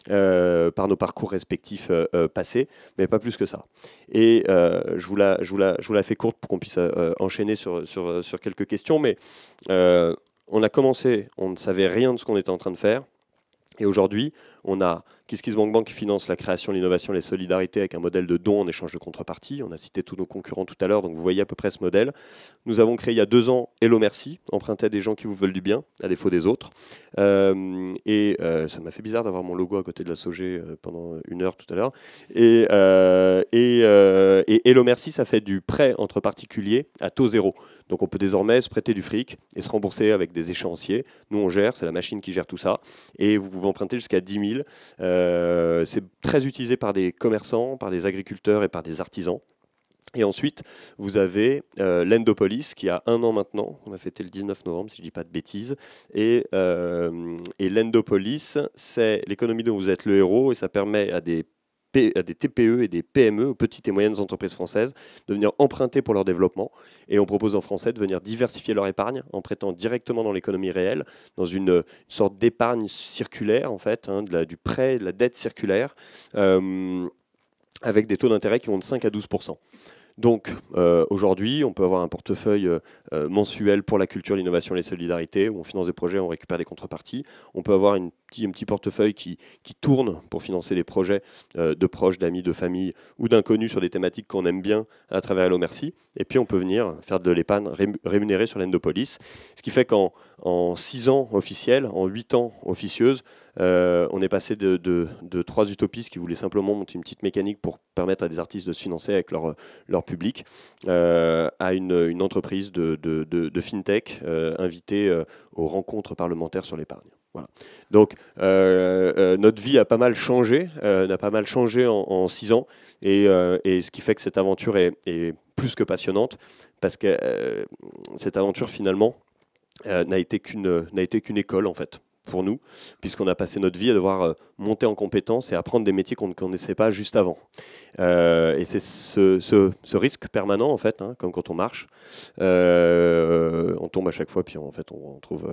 par nos parcours respectifs passés, mais pas plus que ça. Et je vous la fais courte pour qu'on puisse enchaîner sur quelques questions, mais on a commencé, on ne savait rien de ce qu'on était en train de faire. Et aujourd'hui, on a KissKissBankBank qui finance la création, l'innovation et les solidarités avec un modèle de don en échange de contrepartie. On a cité tous nos concurrents tout à l'heure, donc vous voyez à peu près ce modèle. Nous avons créé il y a 2 ans Hello Merci, emprunté à des gens qui vous veulent du bien, à défaut des autres. Ça m'a fait bizarre d'avoir mon logo à côté de la Sogé pendant 1 heure tout à l'heure. Et Hello Merci, ça fait du prêt entre particuliers à taux zéro. Donc on peut désormais se prêter du fric et se rembourser avec des échéanciers. Nous on gère, c'est la machine qui gère tout ça. Et vous pouvez emprunter jusqu'à 10 000. C'est très utilisé par des commerçants, par des agriculteurs et par des artisans. Et ensuite, vous avez l'Endopolis qui a 1 an maintenant. On a fêté le 19 novembre, si je ne dis pas de bêtises. Et l'Endopolis, c'est l'économie dont vous êtes le héros et ça permet à des des TPE et des PME, aux petites et moyennes entreprises françaises, de venir emprunter pour leur développement. Et on propose aux Français de venir diversifier leur épargne en prêtant directement dans l'économie réelle, dans une sorte d'épargne circulaire, en fait, hein, du prêt, de la dette circulaire, avec des taux d'intérêt qui vont de 5 à 12%. Donc aujourd'hui, on peut avoir un portefeuille mensuel pour la culture, l'innovation et les solidarités, où on finance des projets, on récupère des contreparties. On peut avoir un petit portefeuille qui tourne pour financer des projets de proches, d'amis, de famille ou d'inconnus sur des thématiques qu'on aime bien à travers Hello Merci. Et puis on peut venir faire de l'épargne rémunérée sur l'Endopolis. Ce qui fait qu'en 6 ans officiels, en 8 ans officieuses, on est passé de 3 utopistes qui voulaient simplement monter une petite mécanique pour permettre à des artistes de se financer avec leur public, à une entreprise de fintech invitée aux rencontres parlementaires sur l'épargne. Voilà. Donc notre vie a pas mal changé, en 6 ans, et ce qui fait que cette aventure est plus que passionnante, parce que cette aventure finalement n'a été qu'une école en fait pour nous, puisqu'on a passé notre vie à devoir monter en compétences et apprendre des métiers qu'on ne connaissait pas juste avant. Et c'est ce risque permanent, en fait, hein, comme quand on marche. On tombe à chaque fois, puis en fait, on trouve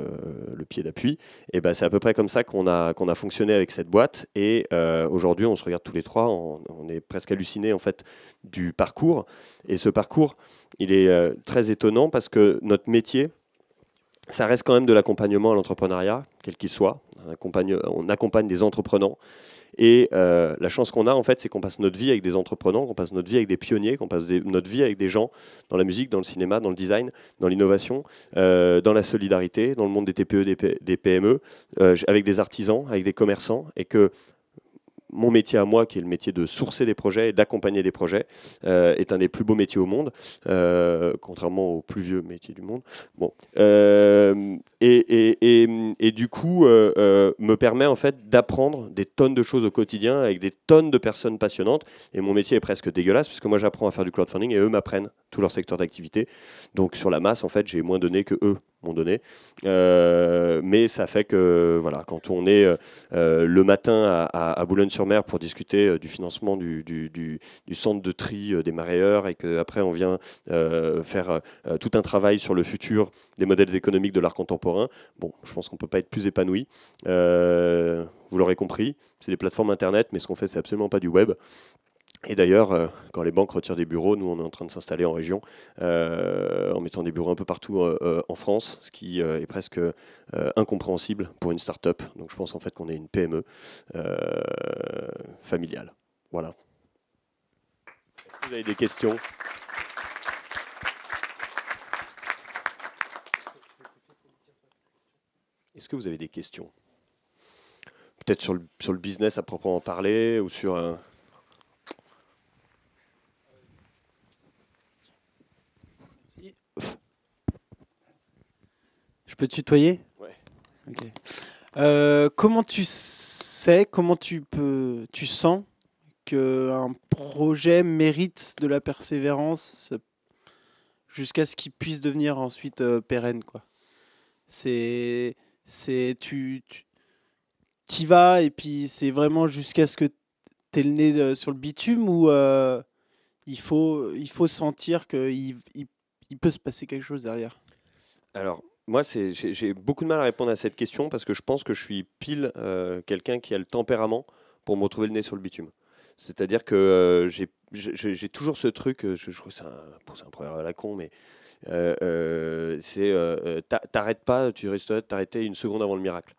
le pied d'appui. Et ben, c'est à peu près comme ça qu'on a fonctionné avec cette boîte. Et aujourd'hui, on se regarde tous les trois, on est presque hallucinés en fait, du parcours. Et ce parcours, il est très étonnant parce que notre métier, ça reste quand même de l'accompagnement à l'entrepreneuriat, quel qu'il soit. On accompagne des entrepreneurs. Et la chance qu'on a, en fait, c'est qu'on passe notre vie avec des entrepreneurs, qu'on passe notre vie avec des pionniers, qu'on passe notre vie avec des gens dans la musique, dans le cinéma, dans le design, dans l'innovation, dans la solidarité, dans le monde des TPE, des PME, avec des artisans, avec des commerçants. Et que mon métier à moi, qui est le métier de sourcer des projets et d'accompagner des projets, est un des plus beaux métiers au monde, contrairement aux plus vieux métiers du monde. Bon. Et du coup, me permet en fait d'apprendre des tonnes de choses au quotidien avec des tonnes de personnes passionnantes. Et mon métier est presque dégueulasse, puisque moi j'apprends à faire du crowdfunding et eux m'apprennent tout leur secteur d'activité. Donc sur la masse, en fait, j'ai moins donné que eux m'ont donné. Mais ça fait que voilà, quand on est le matin à Boulogne-sur-Mer pour discuter du financement du centre de tri des mareyeurs, et qu'après on vient faire tout un travail sur le futur des modèles économiques de l'art contemporain, bon, je pense qu'on ne peut pas être plus épanoui. Vous l'aurez compris, c'est des plateformes internet, mais ce qu'on fait, c'est absolument pas du web. Et d'ailleurs, quand les banques retirent des bureaux, nous on est en train de s'installer en région, en mettant des bureaux un peu partout en France, ce qui est presque incompréhensible pour une start-up. Donc je pense en fait qu'on est une PME familiale. Voilà. Est-ce que vous avez des questions ? Est-ce que vous avez des questions ? Peut-être sur le business à proprement parler, ou sur un... Je peux te tutoyer ? Ouais. Ok. Comment tu sens qu'un projet mérite de la persévérance jusqu'à ce qu'il puisse devenir ensuite pérenne, quoi. Tu y vas et puis c'est vraiment jusqu'à ce que tu aies le nez sur le bitume, ou il faut sentir qu'il peut se passer quelque chose derrière. Alors, moi, j'ai beaucoup de mal à répondre à cette question parce que je pense que je suis pile quelqu'un qui a le tempérament pour me retrouver le nez sur le bitume. C'est-à-dire que j'ai toujours ce truc, je trouve que c'est un proverbe à la con, mais t'arrêtes pas, tu risques de t'arrêter une seconde avant le miracle.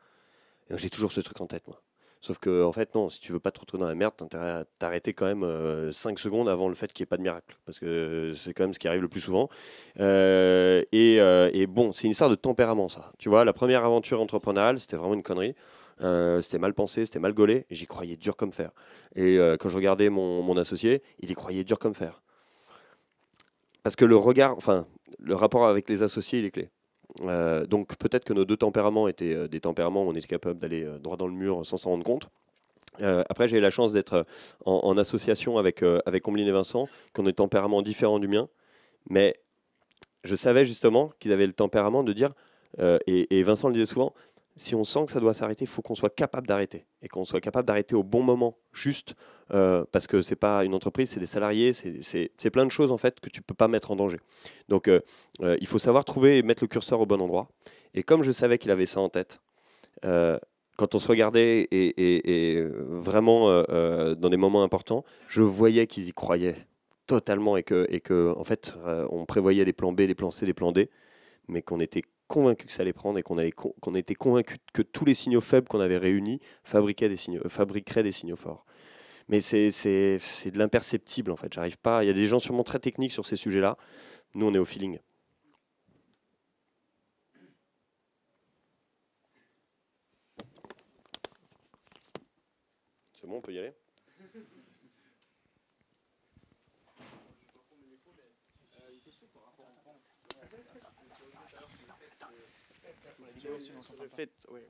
Et j'ai toujours ce truc en tête, moi. Sauf que, en fait, non, si tu veux pas te retrouver dans la merde, t'as intérêt à t'arrêter quand même 5 secondes avant le fait qu'il n'y ait pas de miracle. Parce que c'est quand même ce qui arrive le plus souvent. Et bon, c'est une histoire de tempérament, ça. Tu vois, la première aventure entrepreneuriale, c'était vraiment une connerie. C'était mal pensé, c'était mal gaulé, et j'y croyais dur comme fer. Et quand je regardais mon associé, il y croyait dur comme fer. Parce que le rapport avec les associés, il est clé. Donc peut-être que nos deux tempéraments étaient des tempéraments où on était capable d'aller droit dans le mur sans s'en rendre compte. Après, j'ai eu la chance d'être en association avec Combline et Vincent, qui ont des tempéraments différents du mien, mais je savais justement qu'ils avaient le tempérament de dire, et Vincent le disait souvent, si on sent que ça doit s'arrêter, il faut qu'on soit capable d'arrêter. Et qu'on soit capable d'arrêter au bon moment, juste parce que ce n'est pas une entreprise, c'est des salariés, c'est plein de choses en fait que tu ne peux pas mettre en danger. Donc il faut savoir trouver et mettre le curseur au bon endroit. Et comme je savais qu'il avait ça en tête, quand on se regardait et vraiment dans des moments importants, je voyais qu'ils y croyaient totalement et que en fait, on prévoyait des plans B, des plans C, des plans D, mais qu'on était convaincu que ça allait prendre et qu'on était convaincu que tous les signaux faibles qu'on avait réunis fabriqueraient des signaux forts. Mais c'est de l'imperceptible en fait. J'arrive pas. Il y a des gens sûrement très techniques sur ces sujets-là. Nous, on est au feeling. C'est bon, on peut y aller. Sur le fait, ouais,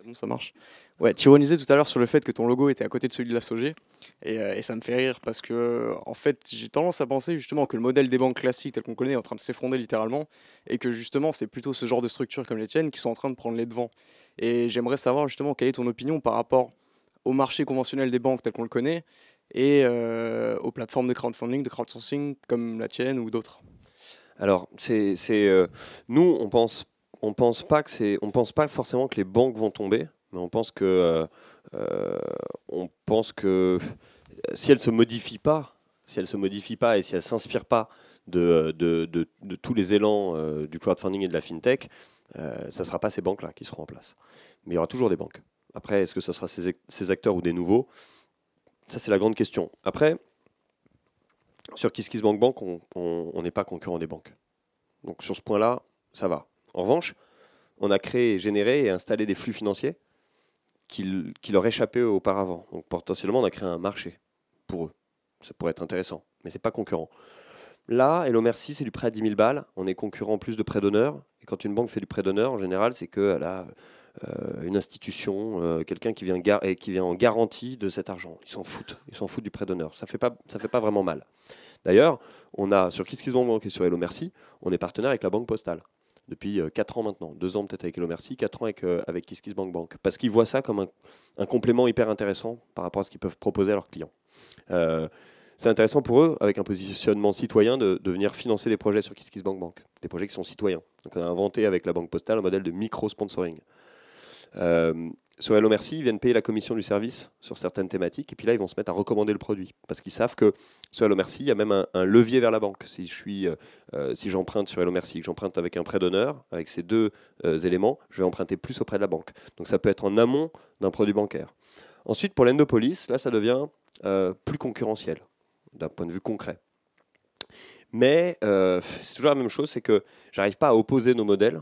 bon, ça marche. Ouais, tu ironisais tout à l'heure sur le fait que ton logo était à côté de celui de la SOG, et ça me fait rire parce que en fait j'ai tendance à penser justement que le modèle des banques classiques tel qu'on connaît est en train de s'effondrer littéralement, et que justement c'est plutôt ce genre de structures comme les tiennes qui sont en train de prendre les devants. Et j'aimerais savoir justement quelle est ton opinion par rapport au marché conventionnel des banques tel qu'on le connaît et aux plateformes de crowdfunding, de crowdsourcing comme la tienne ou d'autres. Alors, nous, on pense pas forcément que les banques vont tomber, mais on pense que si elles se modifient pas, et si elles s'inspirent pas de tous les élans du crowdfunding et de la fintech, ça sera pas ces banques-là qui seront en place. Mais il y aura toujours des banques. Après, est-ce que ce sera ces acteurs ou des nouveaux? Ça, c'est la grande question. Après, sur KissKissBankBank, on n'est pas concurrent des banques. Donc sur ce point-là, ça va. En revanche, on a créé, généré et installé des flux financiers qui leur échappaient auparavant. Donc potentiellement, on a créé un marché pour eux. Ça pourrait être intéressant, mais ce n'est pas concurrent. Là, Hello Merci, c'est du prêt à 10 000 balles. On est concurrent plus de prêt d'honneur. Et quand une banque fait du prêt d'honneur, en général, c'est qu'elle a une institution, quelqu'un qui vient en garantie de cet argent. Ils s'en foutent du prêt d'honneur. Ça fait pas vraiment mal. D'ailleurs, on a sur KissKissBankBank et sur Hello Merci, on est partenaire avec la Banque Postale depuis 4 ans maintenant. 2 ans peut-être avec Hello Merci, 4 ans avec KissKissBankBank. Parce qu'ils voient ça comme un complément hyper intéressant par rapport à ce qu'ils peuvent proposer à leurs clients. C'est intéressant pour eux, avec un positionnement citoyen, de venir financer des projets sur KissKissBankBank, des projets qui sont citoyens. Donc on a inventé avec la Banque Postale un modèle de micro-sponsoring. Sur Hello Merci, ils viennent payer la commission du service sur certaines thématiques, et puis là, ils vont se mettre à recommander le produit. Parce qu'ils savent que sur Hello Merci, il y a même un levier vers la banque. Si j'emprunte sur Hello Merci, que j'emprunte avec un prêt d'honneur, avec ces deux éléments, je vais emprunter plus auprès de la banque. Donc ça peut être en amont d'un produit bancaire. Ensuite, pour l'Endopolis, là, ça devient plus concurrentiel, d'un point de vue concret. Mais c'est toujours la même chose, c'est que j'arrive pas à opposer nos modèles,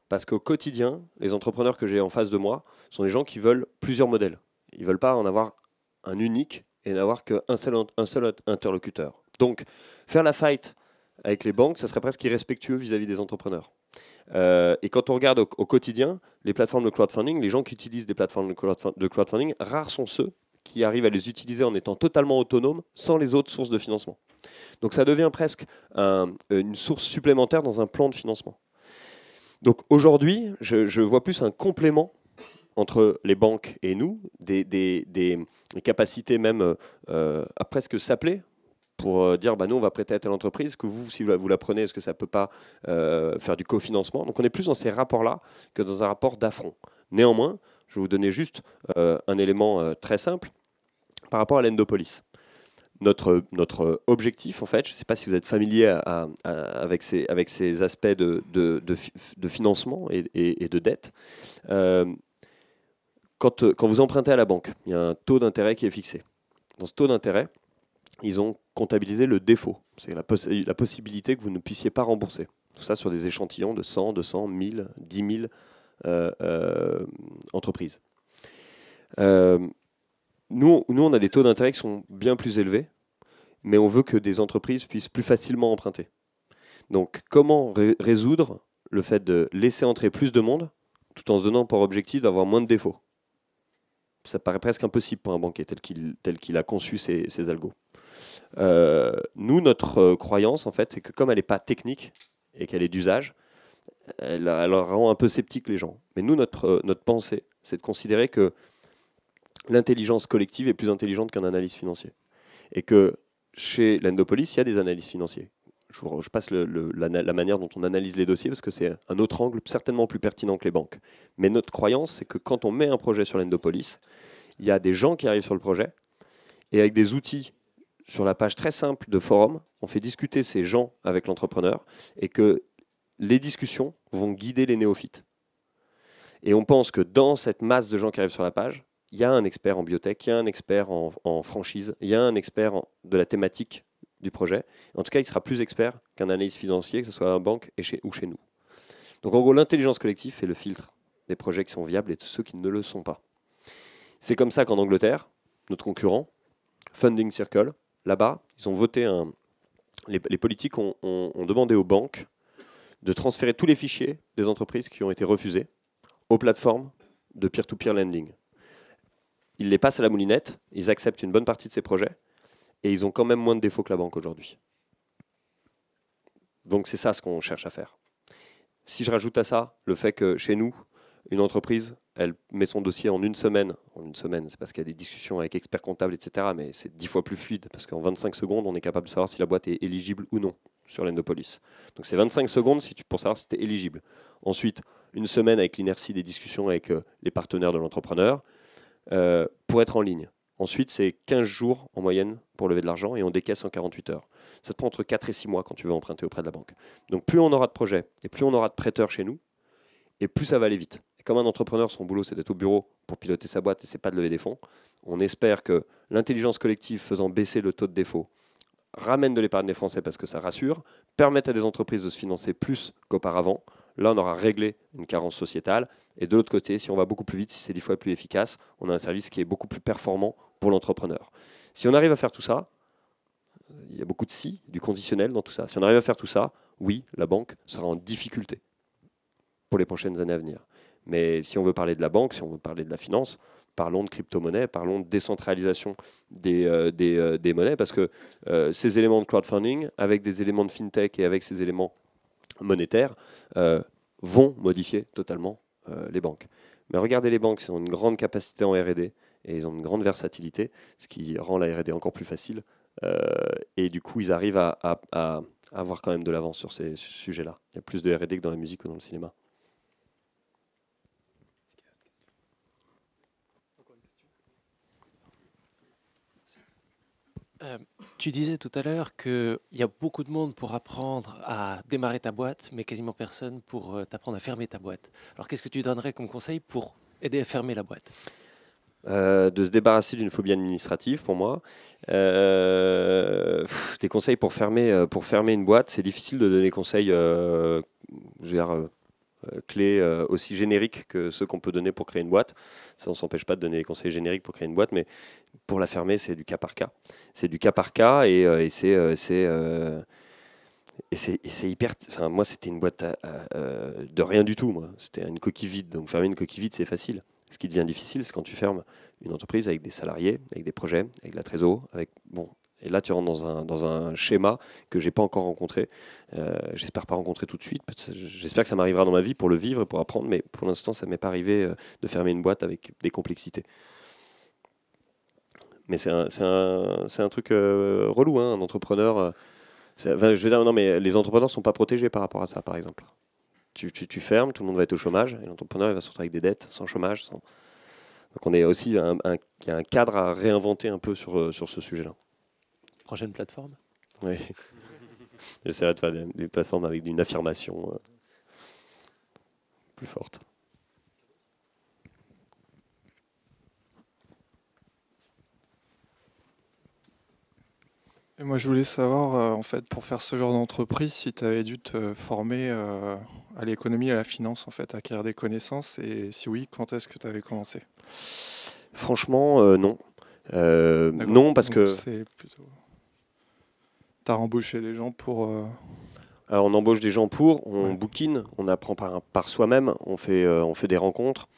parce qu'au quotidien, les entrepreneurs que j'ai en face de moi sont des gens qui veulent plusieurs modèles. Ils ne veulent pas en avoir un unique et n'avoir qu'un seul interlocuteur. Donc, faire la fight avec les banques, ça serait presque irrespectueux vis-à-vis des entrepreneurs. Et quand on regarde au quotidien, les plateformes de crowdfunding, les gens qui utilisent des plateformes de crowdfunding, rares sont ceux qui arrivent à les utiliser en étant totalement autonomes sans les autres sources de financement. Donc ça devient presque une source supplémentaire dans un plan de financement. Donc aujourd'hui, je vois plus un complément entre les banques et nous, des capacités même à presque s'appeler pour dire nous on va prêter à telle entreprise, que vous, si vous la prenez, est-ce que ça ne peut pas faire du cofinancement? Donc on est plus dans ces rapports-là que dans un rapport d'affront. Néanmoins, je vais vous donner juste un élément très simple par rapport à l'Endopolis. Notre objectif, en fait, je ne sais pas si vous êtes familier avec ces aspects de financement et de dette. Quand vous empruntez à la banque, il y a un taux d'intérêt qui est fixé. Dans ce taux d'intérêt, ils ont comptabilisé le défaut. C'est la possibilité que vous ne puissiez pas rembourser. Tout ça sur des échantillons de 100, 200, 1000, 10 000 entreprises. Nous, on a des taux d'intérêt qui sont bien plus élevés, mais on veut que des entreprises puissent plus facilement emprunter. Donc, comment résoudre le fait de laisser entrer plus de monde, tout en se donnant pour objectif d'avoir moins de défauts? Ça paraît presque impossible pour un banquier tel qu'il a conçu ses algos. Nous, notre croyance, en fait, c'est que comme elle n'est pas technique et qu'elle est d'usage, elle rend un peu sceptique les gens. Mais nous, notre pensée, c'est de considérer que l'intelligence collective est plus intelligente qu'un analyste financier. Et que chez l'Endopolis, il y a des analystes financiers. Je passe la manière dont on analyse les dossiers parce que c'est un autre angle certainement plus pertinent que les banques. Mais notre croyance, c'est que quand on met un projet sur l'Endopolis, il y a des gens qui arrivent sur le projet et avec des outils sur la page très simple de forum, on fait discuter ces gens avec l'entrepreneur et que les discussions vont guider les néophytes. Et on pense que dans cette masse de gens qui arrivent sur la page, il y a un expert en biotech, il y a un expert en franchise, il y a un expert de la thématique du projet. En tout cas, il sera plus expert qu'un analyste financier, que ce soit à la banque ou chez nous. Donc en gros, l'intelligence collective fait le filtre des projets qui sont viables et de ceux qui ne le sont pas. C'est comme ça qu'en Angleterre, notre concurrent, Funding Circle, là-bas, ils ont voté les politiques ont demandé aux banques de transférer tous les fichiers des entreprises qui ont été refusées aux plateformes de peer-to-peer lending. Ils les passent à la moulinette, ils acceptent une bonne partie de ces projets, et ils ont quand même moins de défauts que la banque aujourd'hui. Donc c'est ça ce qu'on cherche à faire. Si je rajoute à ça le fait que chez nous, une entreprise, elle met son dossier en une semaine, c'est parce qu'il y a des discussions avec experts comptables, etc., mais c'est 10 fois plus fluide, parce qu'en 25 secondes, on est capable de savoir si la boîte est éligible ou non sur l'Endopolis. Donc c'est 25 secondes pour savoir si tu es éligible. Ensuite, une semaine avec l'inertie des discussions avec les partenaires de l'entrepreneur, pour être en ligne. Ensuite, c'est 15 jours en moyenne pour lever de l'argent et on décaisse en 48 heures. Ça te prend entre 4 et 6 mois quand tu veux emprunter auprès de la banque. Donc plus on aura de projets et plus on aura de prêteurs chez nous, et plus ça va aller vite. Et comme un entrepreneur, son boulot, c'est d'être au bureau pour piloter sa boîte et c'est pas de lever des fonds, on espère que l'intelligence collective faisant baisser le taux de défaut ramène de l'épargne des Français parce que ça rassure, permette à des entreprises de se financer plus qu'auparavant. Là, on aura réglé une carence sociétale. Et de l'autre côté, si on va beaucoup plus vite, si c'est 10 fois plus efficace, on a un service qui est beaucoup plus performant pour l'entrepreneur. Si on arrive à faire tout ça, il y a beaucoup de si, du conditionnel dans tout ça. Si on arrive à faire tout ça, oui, la banque sera en difficulté pour les prochaines années à venir. Mais si on veut parler de la banque, si on veut parler de la finance, parlons de crypto-monnaie, parlons de décentralisation des monnaies, parce que ces éléments de crowdfunding, avec des éléments de fintech et avec ces éléments monétaires, vont modifier totalement les banques. Mais regardez les banques, ils ont une grande capacité en R&D et ils ont une grande versatilité, ce qui rend la R&D encore plus facile. Et du coup, ils arrivent à avoir quand même de l'avance sur ces sujets-là. Il y a plus de R&D que dans la musique ou dans le cinéma. Tu disais tout à l'heure qu'il y a beaucoup de monde pour apprendre à démarrer ta boîte, mais quasiment personne pour t'apprendre à fermer ta boîte. Alors qu'est-ce que tu donnerais comme conseil pour aider à fermer la boîte ? De se débarrasser d'une phobie administrative, pour moi. Des conseils pour fermer une boîte, c'est difficile de donner des conseils clés aussi génériques que ceux qu'on peut donner pour créer une boîte. Ça ne s'empêche pas de donner des conseils génériques pour créer une boîte, mais pour la fermer, c'est du cas par cas. C'est du cas par cas et c'est hyper... Enfin, moi, c'était une boîte de rien du tout. Moi. C'était une coquille vide. Donc fermer une coquille vide, c'est facile. Ce qui devient difficile, c'est quand tu fermes une entreprise avec des salariés, avec des projets, avec de la trésor, et là, tu rentres dans un schéma que j'ai pas encore rencontré. J'espère pas rencontrer tout de suite. J'espère que ça m'arrivera dans ma vie pour le vivre et pour apprendre, mais pour l'instant, ça m'est pas arrivé de fermer une boîte avec des complexités. Mais c'est un truc relou, hein, un entrepreneur. Je veux dire, non, mais les entrepreneurs sont pas protégés par rapport à ça, par exemple. Tu fermes, tout le monde va être au chômage, et l'entrepreneur il va se retrouver avec des dettes, sans chômage. Donc on est aussi, il y a un cadre à réinventer un peu sur ce sujet-là. Prochaine plateforme ? Oui. J'essaierai de faire des plateformes avec une affirmation plus forte. Et moi, je voulais savoir, en fait, pour faire ce genre d'entreprise, si tu avais dû te former à l'économie, à la finance, en fait, acquérir des connaissances, et si oui, quand est-ce que tu avais commencé ? Franchement, non. Non, parce que... C'est plutôt... Tu as embauché des gens pour... Alors, on embauche des gens on bookine, on apprend par soi-même, on fait des rencontres.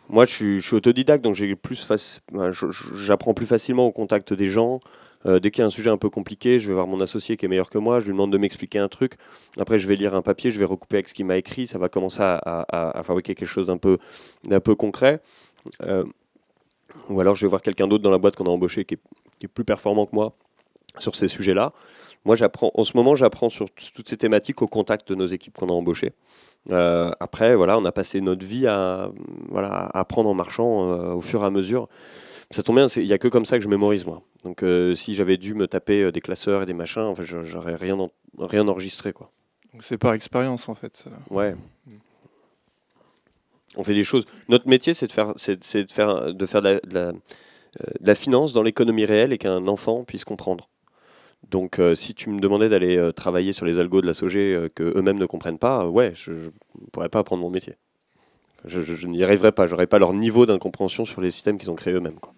Moi, je suis autodidacte, donc j'apprends plus facilement au contact des gens. Dès qu'il y a un sujet un peu compliqué, je vais voir mon associé qui est meilleur que moi, je lui demande de m'expliquer un truc. Après, je vais lire un papier, je vais recouper avec ce qu'il m'a écrit, ça va commencer à fabriquer quelque chose d'un peu concret. Ou alors, je vais voir quelqu'un d'autre dans la boîte qu'on a embauché qui est plus performant que moi sur ces sujets-là. Moi, en ce moment, j'apprends sur toutes ces thématiques au contact de nos équipes qu'on a embauchées. Après, voilà, on a passé notre vie à apprendre en marchant au fur et à mesure. Ça tombe bien, il n'y a que comme ça que je mémorise, moi. Donc, si j'avais dû me taper des classeurs et des machins, en fait, j'aurais rien enregistré, quoi. Donc c'est par expérience en fait. Ouais. On fait des choses. Notre métier, c'est de faire de la finance dans l'économie réelle et qu'un enfant puisse comprendre. Donc, si tu me demandais d'aller travailler sur les algos de la SOG que eux-mêmes ne comprennent pas, ouais, je ne pourrais pas apprendre mon métier. Je n'y arriverais pas. J'aurais pas leur niveau d'incompréhension sur les systèmes qu'ils ont créés eux-mêmes, quoi.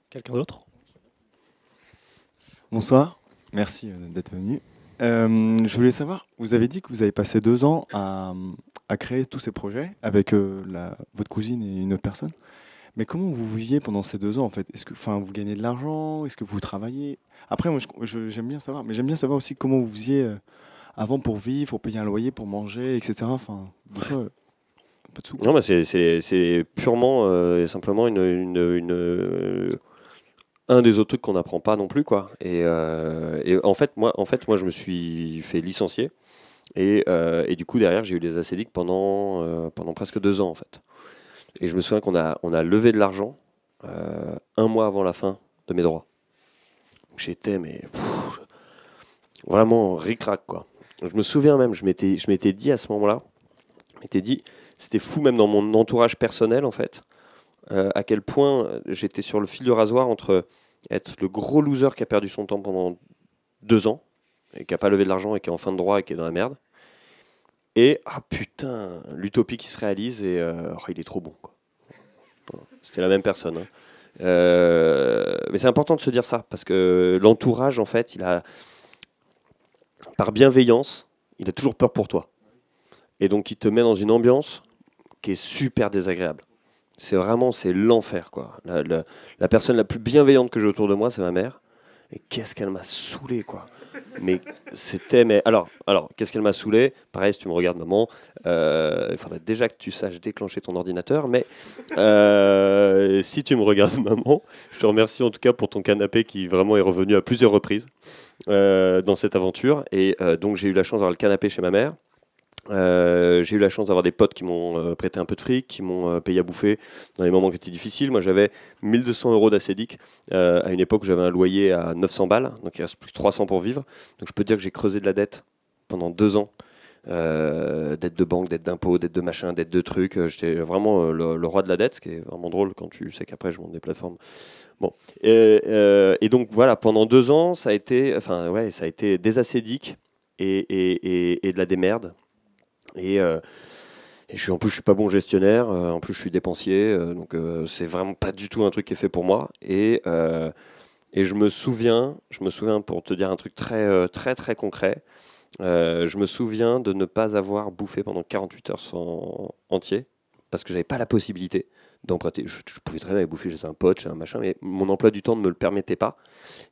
Quelqu'un d'autre? Bonsoir, merci d'être venu. Je voulais savoir, vous avez dit que vous avez passé 2 ans à créer tous ces projets avec votre cousine et une autre personne. Mais comment vous viviez pendant ces 2 ans en fait? Est-ce que, vous gagnez de l'argent? Est-ce que vous travaillez? Après, moi, j'aime bien savoir, mais j'aime bien savoir aussi comment vous faisiez avant pour vivre, pour payer un loyer, pour manger, etc. Enfin, des fois, pas de sous. Non, mais c'est purement et simplement un des autres trucs qu'on n'apprend pas non plus, quoi. Et en fait, moi, je me suis fait licencier. Et du coup, derrière, j'ai eu les acédiques pendant presque 2 ans, en fait. Et je me souviens qu'on a levé de l'argent 1 mois avant la fin de mes droits. J'étais, mais vraiment ric-rac, quoi. Je me souviens même, je m'étais dit à ce moment-là, c'était fou même dans mon entourage personnel, en fait, à quel point j'étais sur le fil du rasoir entre être le gros loser qui a perdu son temps pendant 2 ans, et qui n'a pas levé de l'argent, et qui est en fin de droit, et qui est dans la merde, et putain, l'utopie qui se réalise, et il est trop bon, quoi. C'était la même personne, hein. Mais c'est important de se dire ça, parce que l'entourage, en fait, par bienveillance, il a toujours peur pour toi. Et donc, il te met dans une ambiance qui est super désagréable. C'est l'enfer, quoi. La personne la plus bienveillante que j'ai autour de moi, c'est ma mère. Et qu'est-ce qu'elle m'a saoulé, quoi. Alors, qu'est-ce qu'elle m'a saoulé? Pareil, si tu me regardes, maman, il faudrait déjà que tu saches déclencher ton ordinateur. Mais si tu me regardes, maman, je te remercie en tout cas pour ton canapé qui vraiment est revenu à plusieurs reprises dans cette aventure. Et donc, j'ai eu la chance d'avoir le canapé chez ma mère. J'ai eu la chance d'avoir des potes qui m'ont prêté un peu de fric, qui m'ont payé à bouffer dans les moments qui étaient difficiles. Moi, j'avais 1 200 € d'acédique à une époque où j'avais un loyer à 900 balles, donc il reste plus que 300 pour vivre. Donc je peux te dire que j'ai creusé de la dette pendant 2 ans. Dette de banque, dette d'impôt, dette de machin, dette de trucs. J'étais vraiment le roi de la dette, ce qui est vraiment drôle quand tu sais qu'après je monte des plateformes. Bon. Et donc voilà, pendant 2 ans, ça a été des acédiques et de la démerde. Et en plus, je suis pas bon gestionnaire. En plus, je suis dépensier. Donc, c'est vraiment pas du tout un truc qui est fait pour moi. Et je me souviens, pour te dire un truc très, très, très concret, je me souviens de ne pas avoir bouffé pendant 48 heures entier parce que j'avais pas la possibilité d'emprunter. Je pouvais très bien aller bouffer chez un pote, chez un machin, mais mon emploi du temps ne me le permettait pas.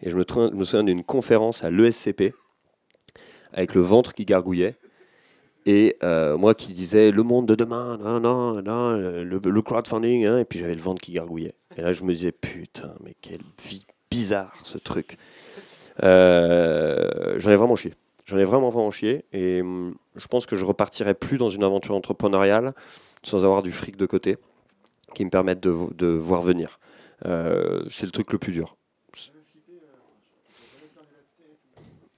Et je me souviens d'une conférence à l'ESCP avec le ventre qui gargouillait. Et moi qui disais le monde de demain, non, le crowdfunding, hein, et puis j'avais le ventre qui gargouillait. Et là je me disais putain, mais quelle vie bizarre ce truc. J'en ai vraiment chié. J'en ai vraiment chié. Et je pense que je repartirai plus dans une aventure entrepreneuriale sans avoir du fric de côté qui me permette de voir venir. C'est le truc le plus dur.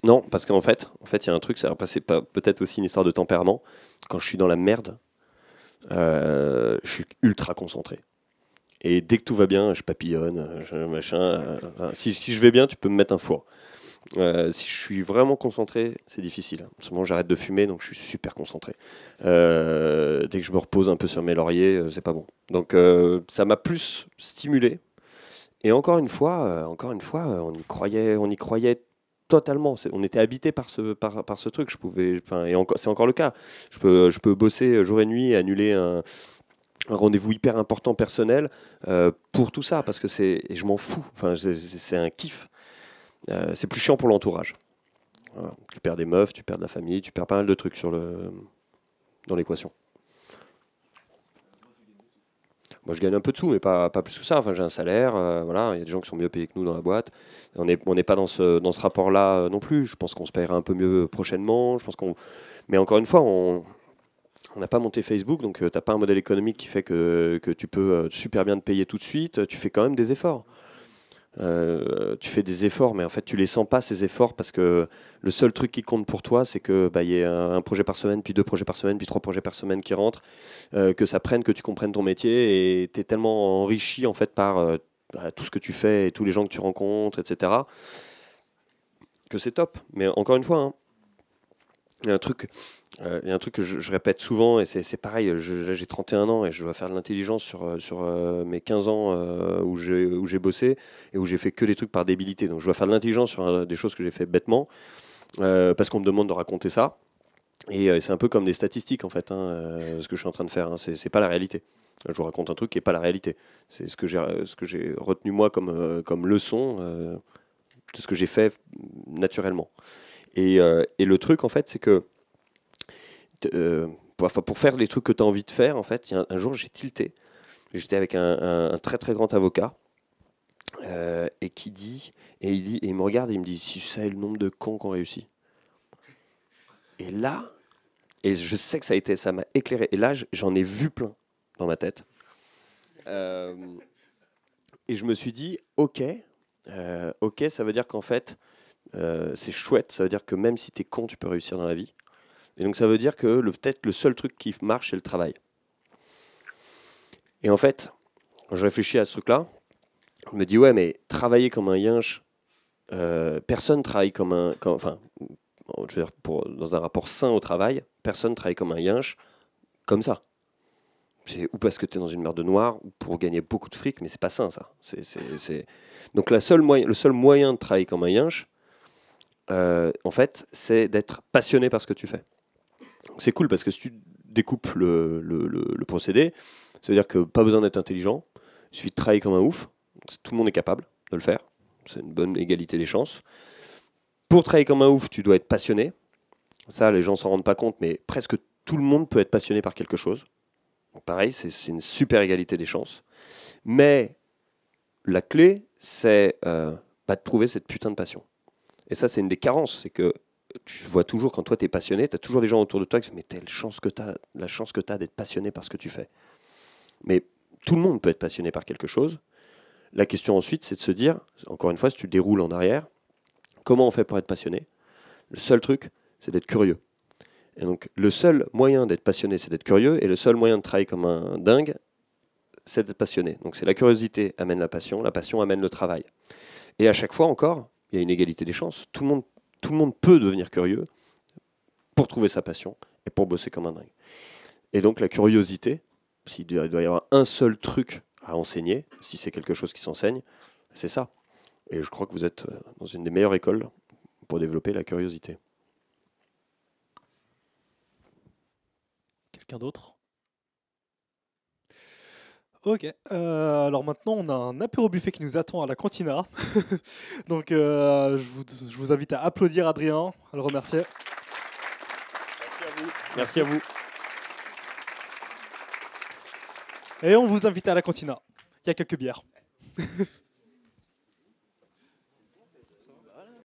Non, parce qu'en fait, il y a un truc, c'est peut-être aussi une histoire de tempérament. Quand je suis dans la merde, je suis ultra concentré. Et dès que tout va bien, je papillonne, si je vais bien, tu peux me mettre un four. Si je suis vraiment concentré, c'est difficile. En ce moment, j'arrête de fumer, donc je suis super concentré. Dès que je me repose un peu sur mes lauriers, c'est pas bon. Donc ça m'a plus stimulé. Et encore une fois, on y croyait totalement. On était habité par ce truc. C'est encore le cas. Je peux bosser jour et nuit, annuler un rendez-vous hyper important personnel pour tout ça, parce que et je m'en fous. Enfin, c'est un kiff. C'est plus chiant pour l'entourage. Voilà. Tu perds des meufs, tu perds de la famille, tu perds pas mal de trucs dans l'équation. Moi, je gagne un peu de sous, mais pas plus que ça. Enfin, j'ai un salaire, voilà. Il y a des gens qui sont mieux payés que nous dans la boîte. On n'est pas dans ce rapport-là non plus. Je pense qu'on se paiera un peu mieux prochainement. Mais encore une fois, on n'a pas monté Facebook, donc tu n'as pas un modèle économique qui fait que tu peux super bien te payer tout de suite. Tu fais quand même des efforts. Tu fais des efforts, mais en fait tu les sens pas, ces efforts, parce que le seul truc qui compte pour toi, c'est que y ait un projet par semaine, puis 2 projets par semaine, puis 3 projets par semaine qui rentrent, que ça prenne, que tu comprennes ton métier, et tu es tellement enrichi en fait par tout ce que tu fais et tous les gens que tu rencontres, etc., que c'est top. Mais encore une fois, hein, il y a un truc que je répète souvent, et c'est pareil. J'ai 31 ans et je dois faire de l'intelligence sur mes 15 ans où j'ai bossé et où j'ai fait que des trucs par débilité. Donc je dois faire de l'intelligence sur des choses que j'ai fait bêtement, parce qu'on me demande de raconter ça. Et c'est un peu comme des statistiques en fait, ce que je suis en train de faire. Hein. C'est pas la réalité. Je vous raconte un truc qui n'est pas la réalité. C'est ce que j'ai retenu moi comme leçon de ce que j'ai fait naturellement. Et le truc, en fait, c'est que pour faire les trucs que tu as envie de faire, en fait, un jour, j'ai tilté. J'étais avec un très très grand avocat et il me regarde et il me dit, si tu savais le nombre de cons qu'on réussit. Et là, et je sais que ça m'a éclairé. Et là, j'en ai vu plein dans ma tête. Et je me suis dit, ok, ça veut dire qu'en fait, c'est chouette, ça veut dire que même si t'es con, tu peux réussir dans la vie. Et donc ça veut dire que peut-être le seul truc qui marche, c'est le travail. Et en fait, quand je réfléchis à ce truc-là, je me dis, ouais, mais travailler comme un yinche, personne travaille je veux dire, dans un rapport sain au travail, personne travaille comme un yinche comme ça. C'est ou parce que tu es dans une merde noire, ou pour gagner beaucoup de fric, mais c'est pas sain, ça. Donc le seul moyen de travailler comme un yinche, en fait, c'est d'être passionné par ce que tu fais. C'est cool parce que si tu découpes le procédé, ça veut dire que pas besoin d'être intelligent, il suffit de travailler comme un ouf, tout le monde est capable de le faire, c'est une bonne égalité des chances. Pour travailler comme un ouf, tu dois être passionné, ça les gens s'en rendent pas compte, mais presque tout le monde peut être passionné par quelque chose. Donc pareil, c'est une super égalité des chances. Mais la clé, c'est de trouver cette putain de passion. Et ça, c'est une des carences, c'est que tu vois toujours, quand toi tu es passionné, tu as toujours des gens autour de toi qui se disent, mais telle chance que tu as, la chance que tu as d'être passionné par ce que tu fais. Mais tout le monde peut être passionné par quelque chose. La question ensuite, c'est de se dire, encore une fois, si tu déroules en arrière, comment on fait pour être passionné? Le seul truc, c'est d'être curieux. Et donc, le seul moyen d'être passionné, c'est d'être curieux, et le seul moyen de travailler comme un dingue, c'est d'être passionné. Donc, c'est la curiosité amène la passion amène le travail. Et à chaque fois encore, il y a une égalité des chances. Tout le monde peut devenir curieux pour trouver sa passion et pour bosser comme un dingue. Et donc, la curiosité, s'il doit y avoir un seul truc à enseigner, si c'est quelque chose qui s'enseigne, c'est ça. Et je crois que vous êtes dans une des meilleures écoles pour développer la curiosité. Quelqu'un d'autre? Ok, alors maintenant on a un apéro buffet qui nous attend à la cantina. Donc je vous invite à applaudir Adrien, à le remercier. Merci à vous. Et on vous invite à la cantina. Il y a quelques bières.